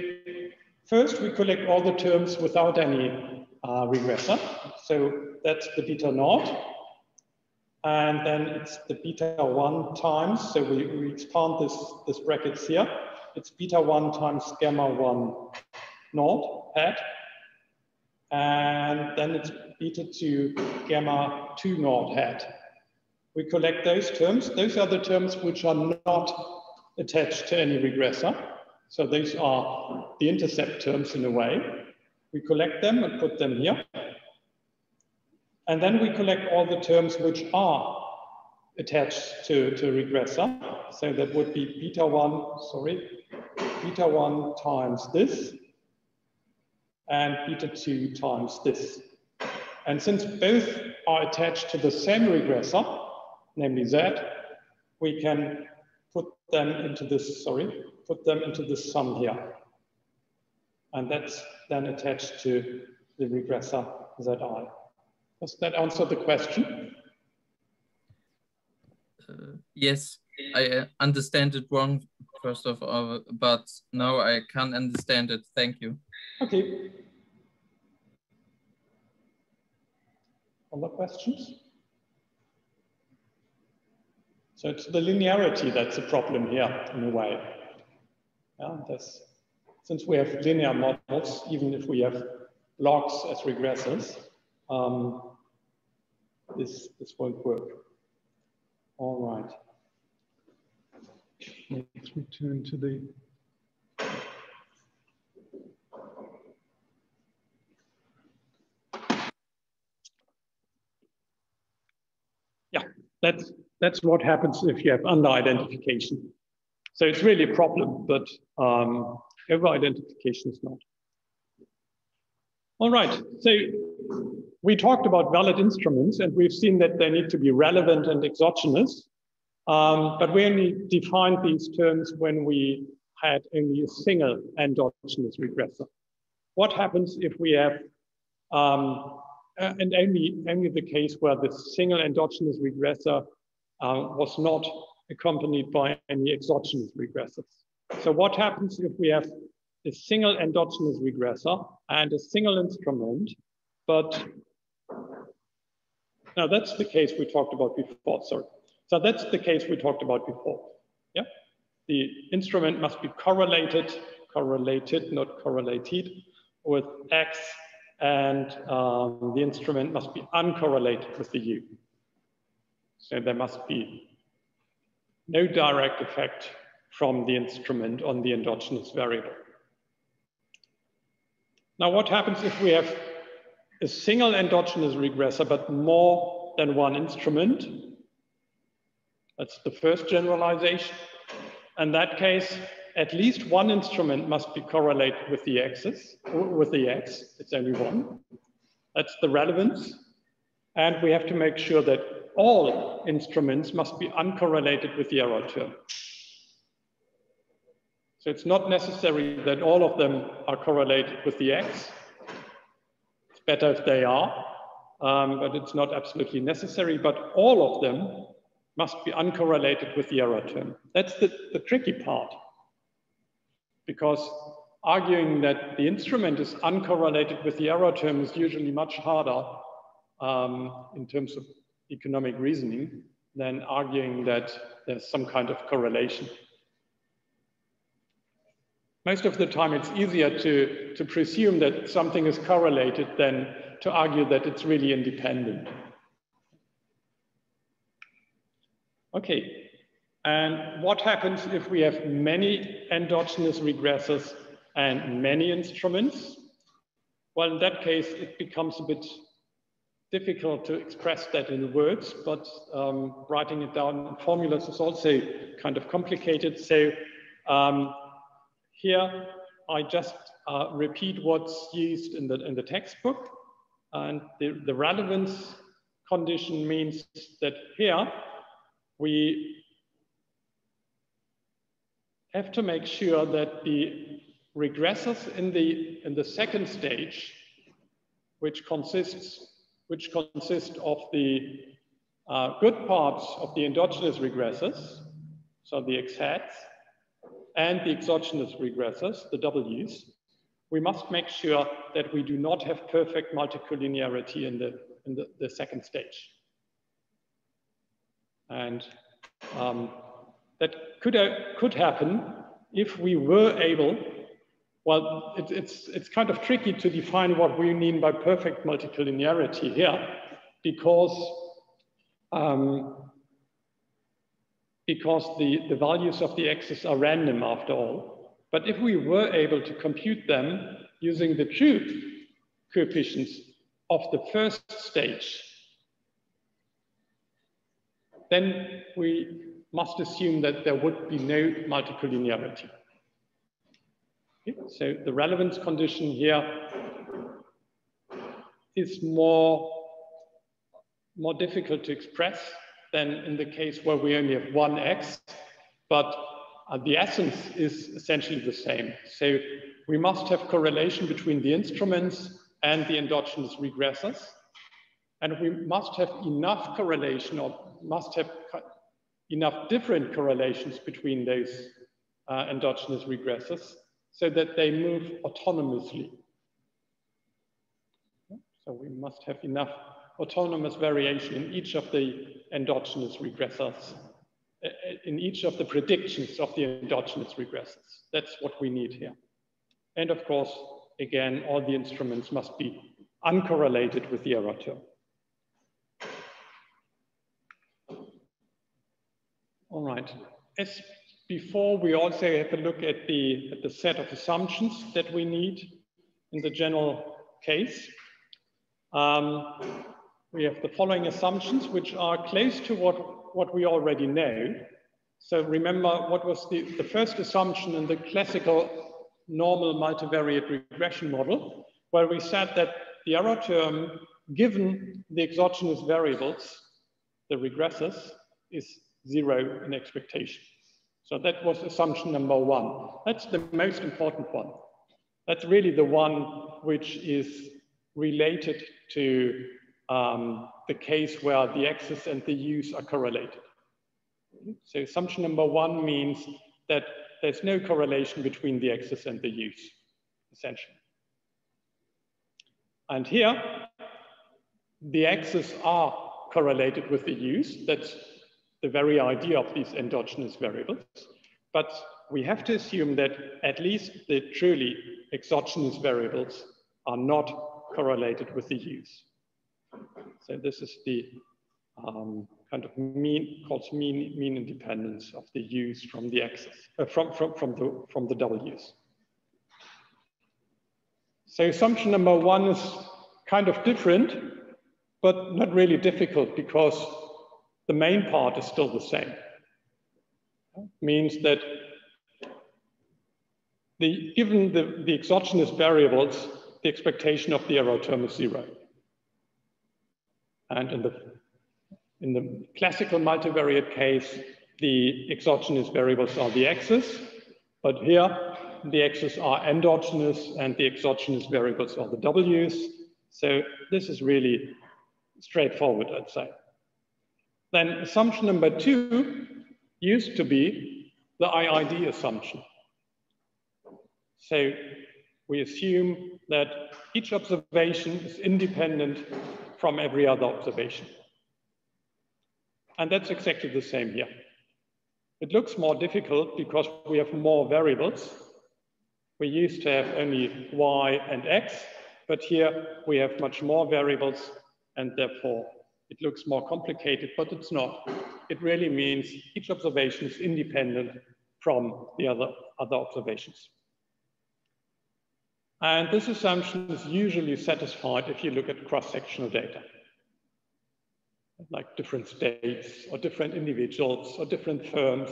S1: first, we collect all the terms without any regressor. So that's the beta naught. And then it's the beta 1 times. So we expand this brackets here. It's beta 1 times gamma 1 naught hat. And then it's beta 2 gamma 2 naught hat. We collect those terms. Those are the terms which are not attached to any regressor. So these are the intercept terms in a way. We collect them and put them here. And then we collect all the terms which are attached to regressor. So that would be beta 1 times this, and beta 2 times this. And since both are attached to the same regressor, namely Z, we can put them into this sum here. And that's then attached to the regressor Zi. Does that answer the question?
S3: Yes, I understand it wrong, first of all, but now I can understand it. Thank you.
S1: Okay. Other questions? So it's the linearity that's a problem here in a way. Yeah, since we have linear models, even if we have logs as regressors, this won't work. All right. Let's return to the that's what happens if you have under-identification. So it's really a problem, but over-identification is not. All right, so we talked about valid instruments, and we've seen that they need to be relevant and exogenous. But we only defined these terms when we had only a single endogenous regressor. What happens if we have, and only the case where the single endogenous regressor was not accompanied by any exogenous regressors? So what happens if we have a single endogenous regressor and a single instrument, but now that's the case we talked about before, sorry. So that's the case we talked about before, yeah? The instrument must be correlated, not correlated, with X, and the instrument must be uncorrelated with the U. So there must be no direct effect from the instrument on the endogenous variable. Now, what happens if we have a single endogenous regressor, but more than one instrument? That's the first generalization. In that case, at least one instrument must be correlated with the axis, with the x. It's only one. That's the relevance. And we have to make sure that all instruments must be uncorrelated with the error term. So it's not necessary that all of them are correlated with the x. It's better if they are, but it's not absolutely necessary. But all of them must be uncorrelated with the error term. That's the tricky part, because arguing that the instrument is uncorrelated with the error term is usually much harder in terms of economic reasoning than arguing that there's some kind of correlation. Most of the time, it's easier to presume that something is correlated than to argue that it's really independent. Okay, and what happens if we have many endogenous regressors and many instruments? Well, in that case, it becomes a bit difficult to express that in words, but writing it down in formulas is also kind of complicated. So here I just repeat what's used in the textbook, and the relevance condition means that here we have to make sure that the regressors in the second stage, which consist of the good parts of the endogenous regressors, so the x hats, and the exogenous regressors, the w's, we must make sure that we do not have perfect multicollinearity in the second stage. And that could happen if we were able, well, it's kind of tricky to define what we mean by perfect multicollinearity here, because the values of the x's are random after all. But if we were able to compute them using the true coefficients of the first stage, then we must assume that there would be no multicollinearity. Okay, so the relevance condition here is more difficult to express than in the case where we only have one x, but the essence is essentially the same. So we must have correlation between the instruments and the endogenous regressors. And we must have enough correlation, or must have enough different correlations between those endogenous regressors so that they move autonomously. So we must have enough autonomous variation in each of the endogenous regressors, in each of the predictions of the endogenous regressors. That's what we need here. And of course, again, all the instruments must be uncorrelated with the error term. All right. As before, we also have a look at the set of assumptions that we need in the general case. We have the following assumptions, which are close to what we already know. So remember, what was the first assumption in the classical normal multivariate regression model, where we said that the error term, given the exogenous variables, the regressors, is 0 in expectation. So that was assumption number 1. That's the most important one. That's really the one which is related to the case where the x's and the u's are correlated. So assumption number 1 means that there's no correlation between the x's and the u's, essentially. And here, the x's are correlated with the u's. That's the very idea of these endogenous variables. But we have to assume that at least the truly exogenous variables are not correlated with the u's. So this is the kind of mean independence of the U's from the X's, from the W's. So assumption number one is kind of different, but not really difficult because the main part is still the same. Means that given the exogenous variables, the expectation of the error term is 0. And in the classical multivariate case, the exogenous variables are the X's, but here the X's are endogenous and the exogenous variables are the W's. So this is really straightforward, I'd say. Then assumption number two used to be the IID assumption. So we assume that each observation is independent from every other observation. And that's exactly the same here. It looks more difficult because we have more variables. We used to have only Y and X, but here we have much more variables and therefore it looks more complicated, but it's not. It really means each observation is independent from the other observations. And this assumption is usually satisfied if you look at cross-sectional data, like different states or different individuals or different firms,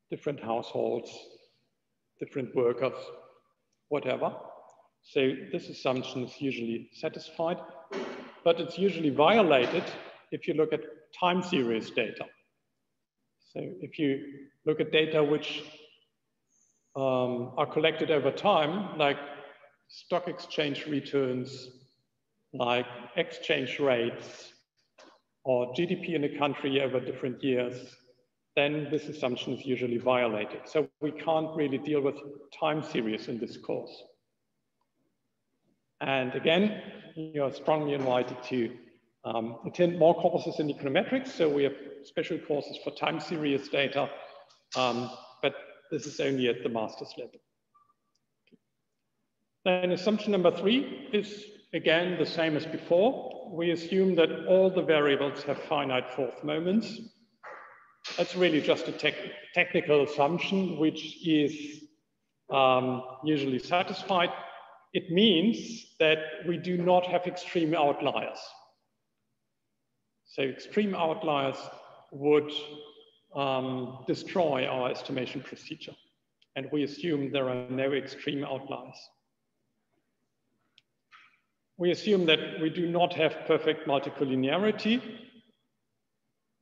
S1: different households, different workers, whatever. So this assumption is usually satisfied, but it's usually violated if you look at time series data. So if you look at data which are collected over time, like stock exchange returns, like exchange rates, or GDP in a country over different years, then this assumption is usually violated. So we can't really deal with time series in this course. And again, you are strongly invited to attend more courses in econometrics. So we have special courses for time series data, but this is only at the master's level. Then assumption number three is again the same as before. We assume that all the variables have finite fourth moments. That's really just a technical assumption, which is usually satisfied. It means that we do not have extreme outliers. So extreme outliers would destroy our estimation procedure. And we assume there are no extreme outliers. We assume that we do not have perfect multicollinearity.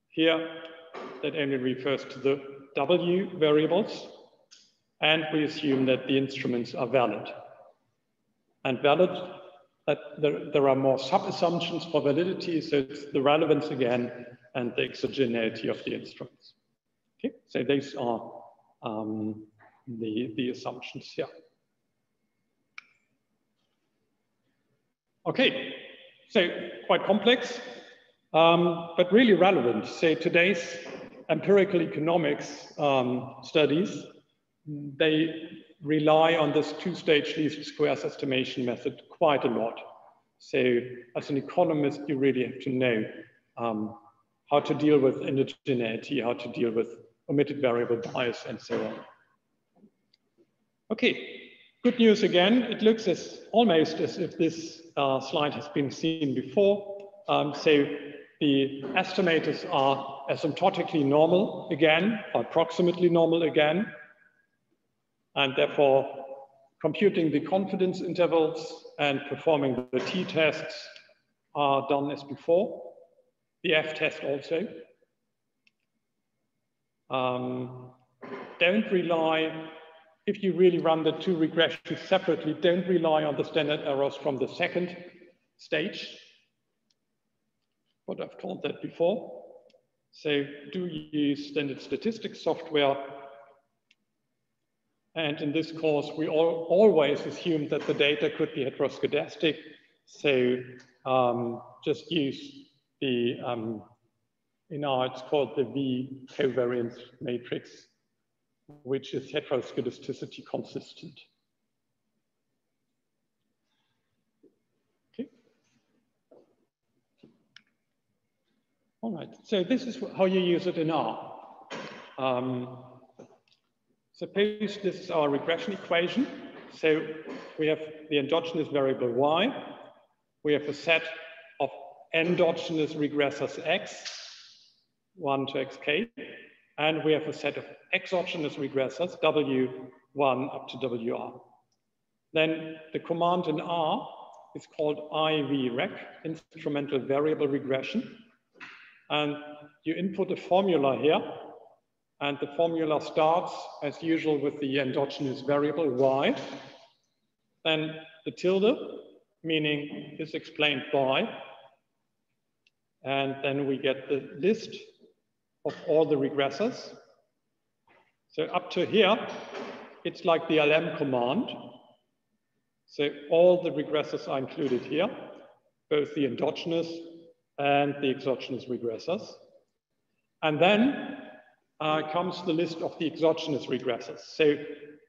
S1: Here, that only refers to the W variables. And we assume that the instruments are valid. And valid, that there are more sub-assumptions for validity, so it's the relevance again and the exogeneity of the instruments. Okay, so these are the assumptions here. Okay, so quite complex, but really relevant. So today's empirical economics studies, they rely on this two-stage least squares estimation method quite a lot. So as an economist, you really have to know how to deal with indigeneity, how to deal with omitted variable bias, and so on. Okay, good news again. It looks almost as if this slide has been seen before. So the estimators are asymptotically normal again, or approximately normal again. And therefore, computing the confidence intervals and performing the t-tests are done as before. The f-test also. Don't rely, if you really run the two regressions separately, don't rely on the standard errors from the second stage. But I've told that before. So do use standard statistics software. And in this course, we always assume that the data could be heteroscedastic. So just use the, it's called the V covariance matrix, which is heteroscedasticity consistent. Okay. All right, so this is how you use it in R. Suppose this is our regression equation. So we have the endogenous variable y. We have a set of endogenous regressors x, 1 to xk. And we have a set of exogenous regressors, w1 up to wr. Then the command in R is called ivrec, instrumental variable regression. And you input a formula here, and the formula starts, as usual, with the endogenous variable y. Then the tilde, meaning is explained by. And then we get the list of all the regressors. So up to here, it's like the lm command. So all the regressors are included here, both the endogenous and the exogenous regressors. And then comes the list of the exogenous regressors. So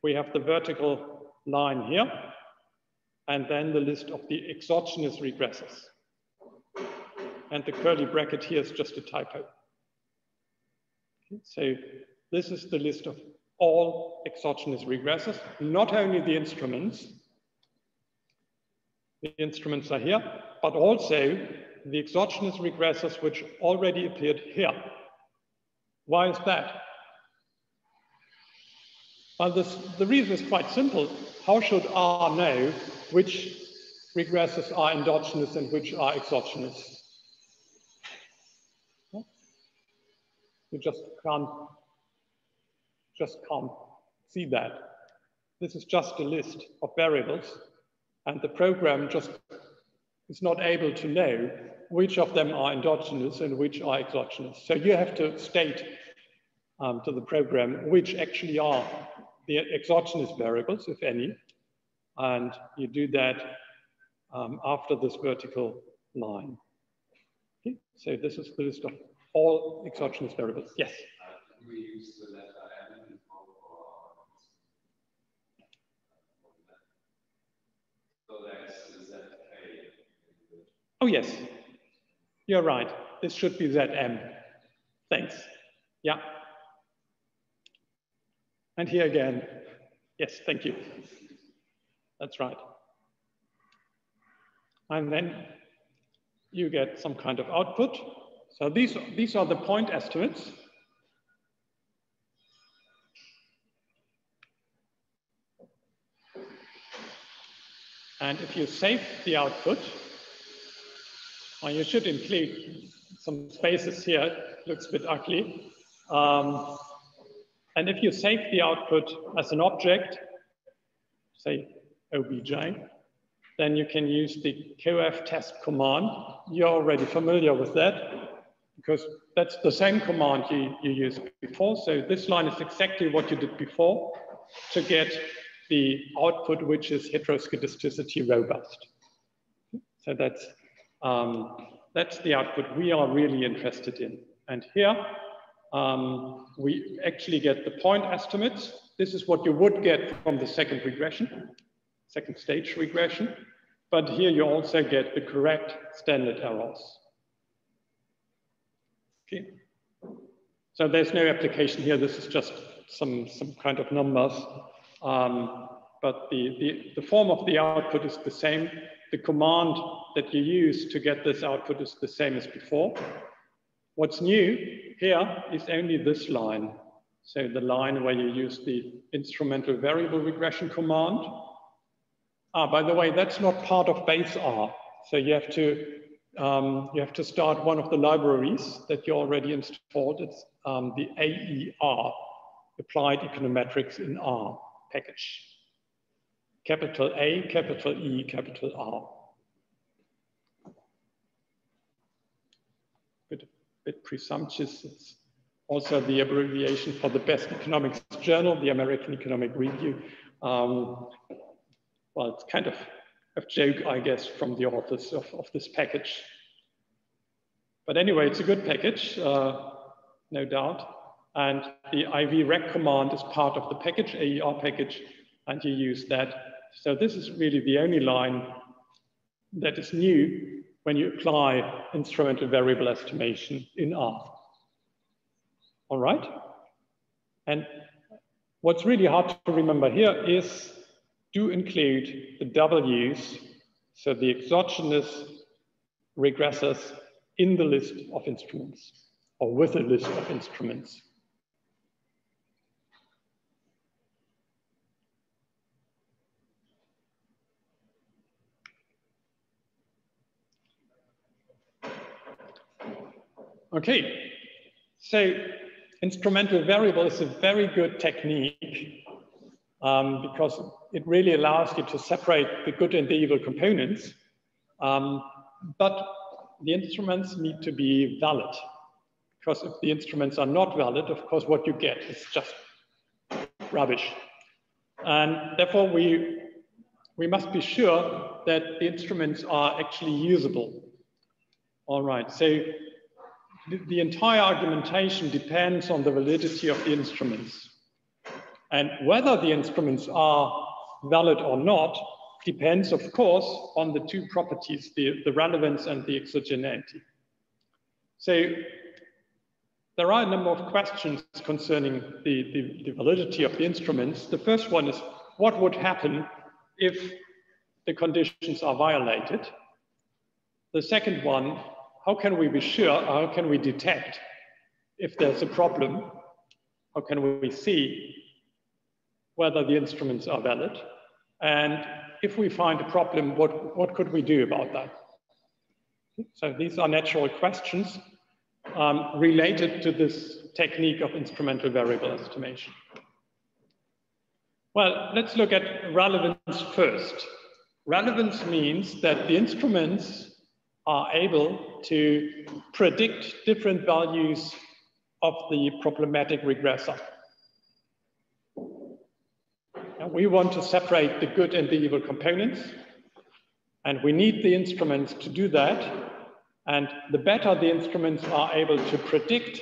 S1: we have the vertical line here, and then the list of the exogenous regressors. And the curly bracket here is just a typo. Okay, so this is the list of all exogenous regressors, not only the instruments. The instruments are here, but also the exogenous regressors which already appeared here. Why is that? Well, the reason is quite simple. How should R know which regressors are endogenous and which are exogenous? You just can't see that. This is just a list of variables, and the program just is not able to know which of them are endogenous and which are exogenous. So you have to state to the program which actually are the exogenous variables, if any, and you do that after this vertical line. Okay? So this is the list of all exogenous variables. Yes?
S2: We use the letter M so that's ZK.
S1: Oh, yes. You're right. This should be ZM. Thanks. Yeah. And here again. Yes, thank you. That's right. And then you get some kind of output. So these are the point estimates. And if you save the output, well, you should include some spaces here. It looks a bit ugly. And if you save the output as an object, say obj, then you can use the cof test command. You're already familiar with that, because that's the same command you used before. So this line is exactly what you did before to get the output, which is heteroscedasticity robust. So that's the output we are really interested in. And here, we actually get the point estimates. This is what you would get from the second stage regression. But here you also get the correct standard errors. Okay. So there's no application here. This is just some kind of numbers. But the form of the output is the same. The command that you use to get this output is the same as before. What's new here is only this line. So the line where you use the instrumental variable regression command. By the way, that's not part of base R. So you have to start one of the libraries that you already installed. It's the AER, Applied Econometrics in R package. Capital A, capital E, capital R. Bit presumptuous. It's also the abbreviation for the best economics journal, the American Economic Review. Well, it's kind of a joke, I guess, from the authors of this package. But anyway, it's a good package, no doubt. And the ivrec command is part of the package, AER package, and you use that. So this is really the only line that is new when you apply instrumental variable estimation in R. All right? And what's really hard to remember here is do include the W's, so the exogenous regressors in the list of instruments, or with a list of instruments. Okay, so instrumental variable is a very good technique because it really allows you to separate the good and the evil components. But the instruments need to be valid, because if the instruments are not valid, of course, what you get is just rubbish. And therefore, we must be sure that the instruments are actually usable. All right, so the entire argumentation depends on the validity of the instruments. And whether the instruments are valid or not depends, of course, on the two properties, the relevance and the exogeneity. So there are a number of questions concerning the validity of the instruments. The first one is, what would happen if the conditions are violated? The second one, how can we be sure, how can we detect if there's a problem? How can we see whether the instruments are valid? And if we find a problem, what could we do about that? So these are natural questions related to this technique of instrumental variable estimation. Well, let's look at relevance first. Relevance means that the instruments are able to predict different values of the problematic regressor. And we want to separate the good and the evil components, and we need the instruments to do that. And the better the instruments are able to predict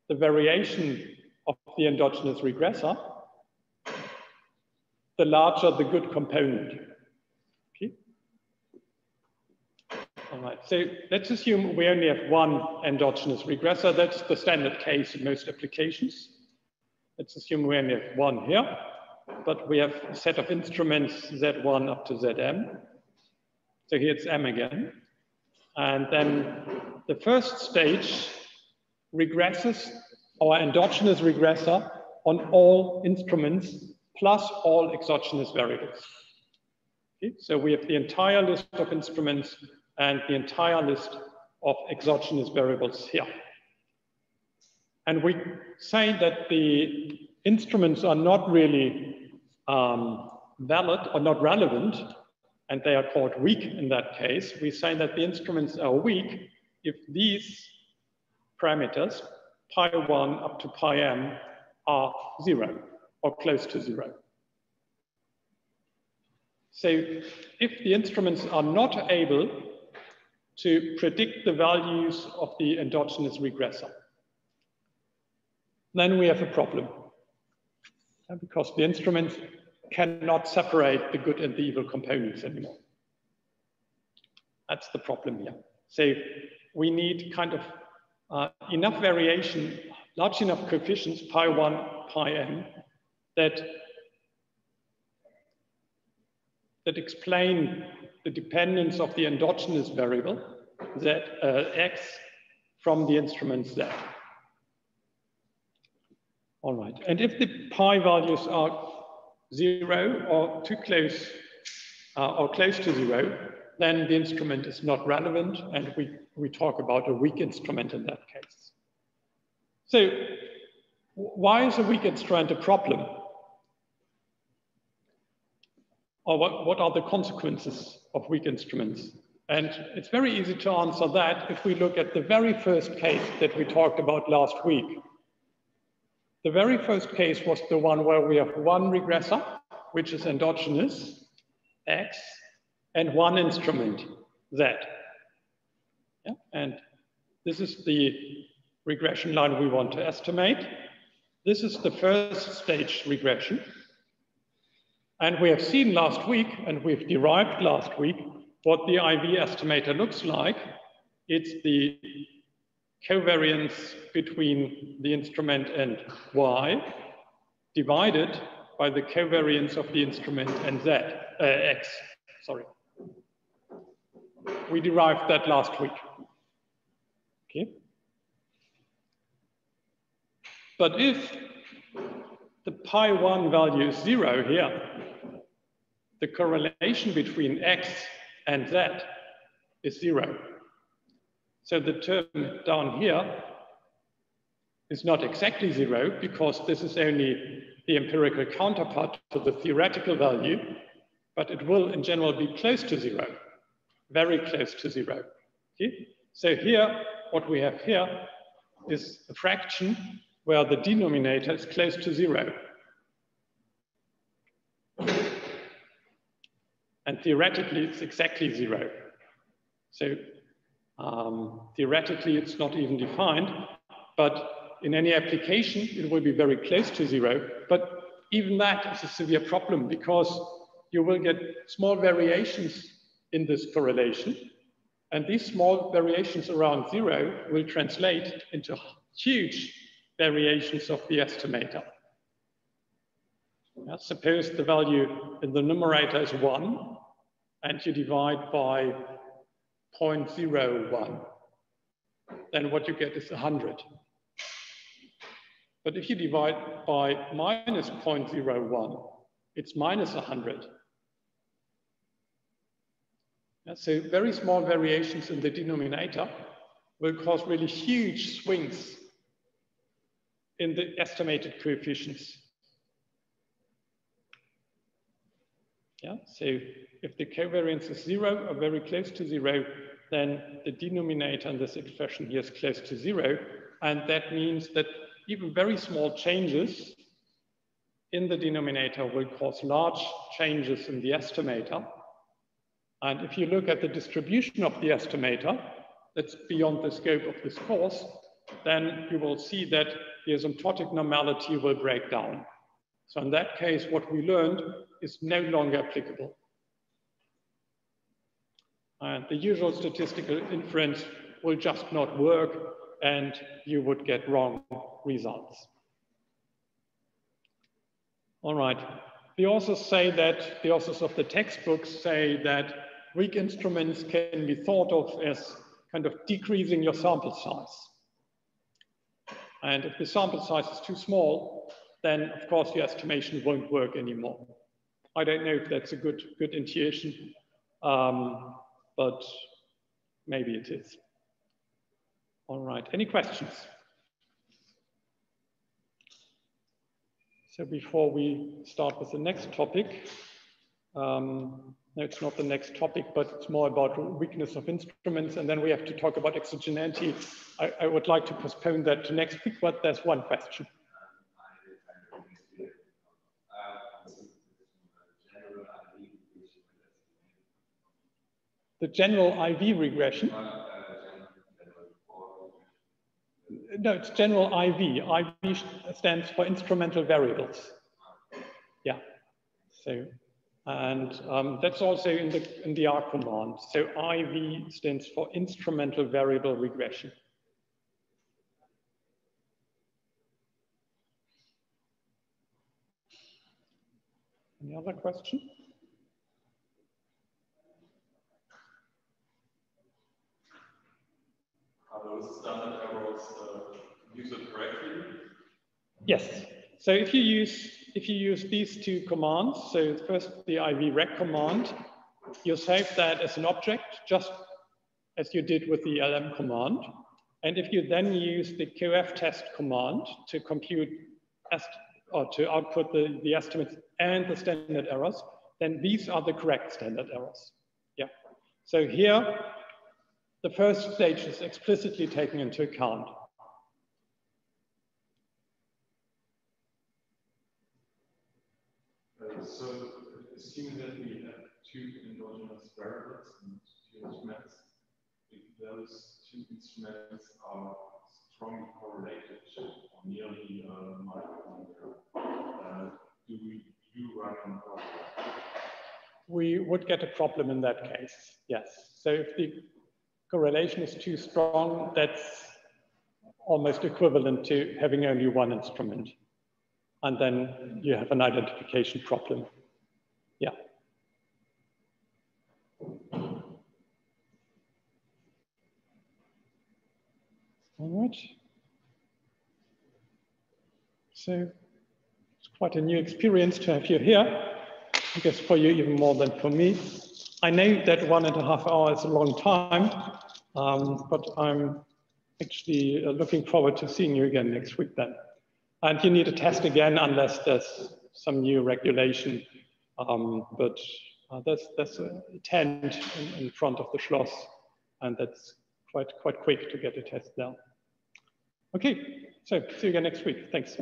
S1: the variation of the endogenous regressor, the larger the good component. Okay. All right, so let's assume we only have one endogenous regressor. That's the standard case in most applications. Let's assume we only have one here, but we have a set of instruments Z1 up to Zm. So here it's M again. And then the first stage regresses our endogenous regressor on all instruments plus all exogenous variables. Okay? So we have the entire list of instruments and the entire list of exogenous variables here. And we say that the instruments are not really valid or not relevant, and they are called weak in that case. We say that the instruments are weak if these parameters, pi1 up to pi m, are 0 or close to 0. So if the instruments are not able to predict the values of the endogenous regressor, then we have a problem. Because the instruments cannot separate the good and the evil components anymore. That's the problem here. So we need kind of enough variation, large enough coefficients, pi1, pi m, that explain the dependence of the endogenous variable, z, x, from the instrument z. All right, and if the pi values are 0 or too close or close to 0, then the instrument is not relevant, and we talk about a weak instrument in that case. So why is a weak instrument a problem? Or what are the consequences of weak instruments? And it's very easy to answer that if we look at the very first case that we talked about last week. The very first case was the one where we have one regressor, which is endogenous, X, and one instrument, Z. Yeah? And this is the regression line we want to estimate. This is the first stage regression. And we have seen last week, and we've derived last week, what the IV estimator looks like. It's the covariance between the instrument and Y divided by the covariance of the instrument and X. Sorry. We derived that last week. Okay. But if the pi1 value is 0 here, the correlation between X and Z is 0. So the term down here is not exactly 0 because this is only the empirical counterpart to the theoretical value, but it will in general be close to 0, very close to 0. Okay? So here, what we have here is a fraction where the denominator is close to 0. And theoretically, it's exactly 0. So theoretically, it's not even defined, but in any application, it will be very close to 0. But even that is a severe problem because you will get small variations in this correlation. And these small variations around 0 will translate into huge variations of the estimator. Yeah, suppose the value in the numerator is 1, and you divide by 0.01. Then what you get is 100. But if you divide by minus 0.01, it's minus 100. Yeah, so very small variations in the denominator will cause really huge swings in the estimated coefficients. Yeah, so if the covariance is 0 or very close to 0, then the denominator in this expression here is close to 0. And that means that even very small changes in the denominator will cause large changes in the estimator. And if you look at the distribution of the estimator, that's beyond the scope of this course, then you will see that the asymptotic normality will break down. So in that case, what we learned is no longer applicable. And the usual statistical inference will just not work, and you would get wrong results. All right. The authors say that, the authors of the textbooks say that weak instruments can be thought of as kind of decreasing your sample size. And if the sample size is too small, then of course your estimation won't work anymore. I don't know if that's a good intuition, but maybe it is. All right, any questions? So before we start with the next topic, no, it's not the next topic, but it's more about weakness of instruments, and then we have to talk about exogeneity. I would like to postpone that to next week, but there's one question. The general IV regression? No, it's general IV. IV stands for instrumental variables. Yeah. So, and that's also in the R command. So IV stands for instrumental variable regression. Any other question?
S2: Are those standard errors used correctly?
S1: Yes. So if you use these two commands, so first the IV rec command, you save that as an object, just as you did with the LM command. And if you then use the QF test command to compute or to output the estimates and the standard errors, then these are the correct standard errors. Yeah. So here, the first stage is explicitly taken into account.
S2: So assuming that we have two endogenous variables and two instruments, if those two instruments are strongly correlated or nearly micromolar, do we run an overlap?
S1: we would get a problem in that case, yes. So if the correlation is too strong, that's almost equivalent to having only one instrument. And then you have an identification problem. Yeah. All right. So it's quite a new experience to have you here. I guess for you even more than for me. I know that 1.5 hours is a long time, but I'm actually looking forward to seeing you again next week then. And you need a test again unless there's some new regulation. But there's a tent in front of the Schloss, and that's quite quick to get a test there. Okay, so see you again next week. Thanks.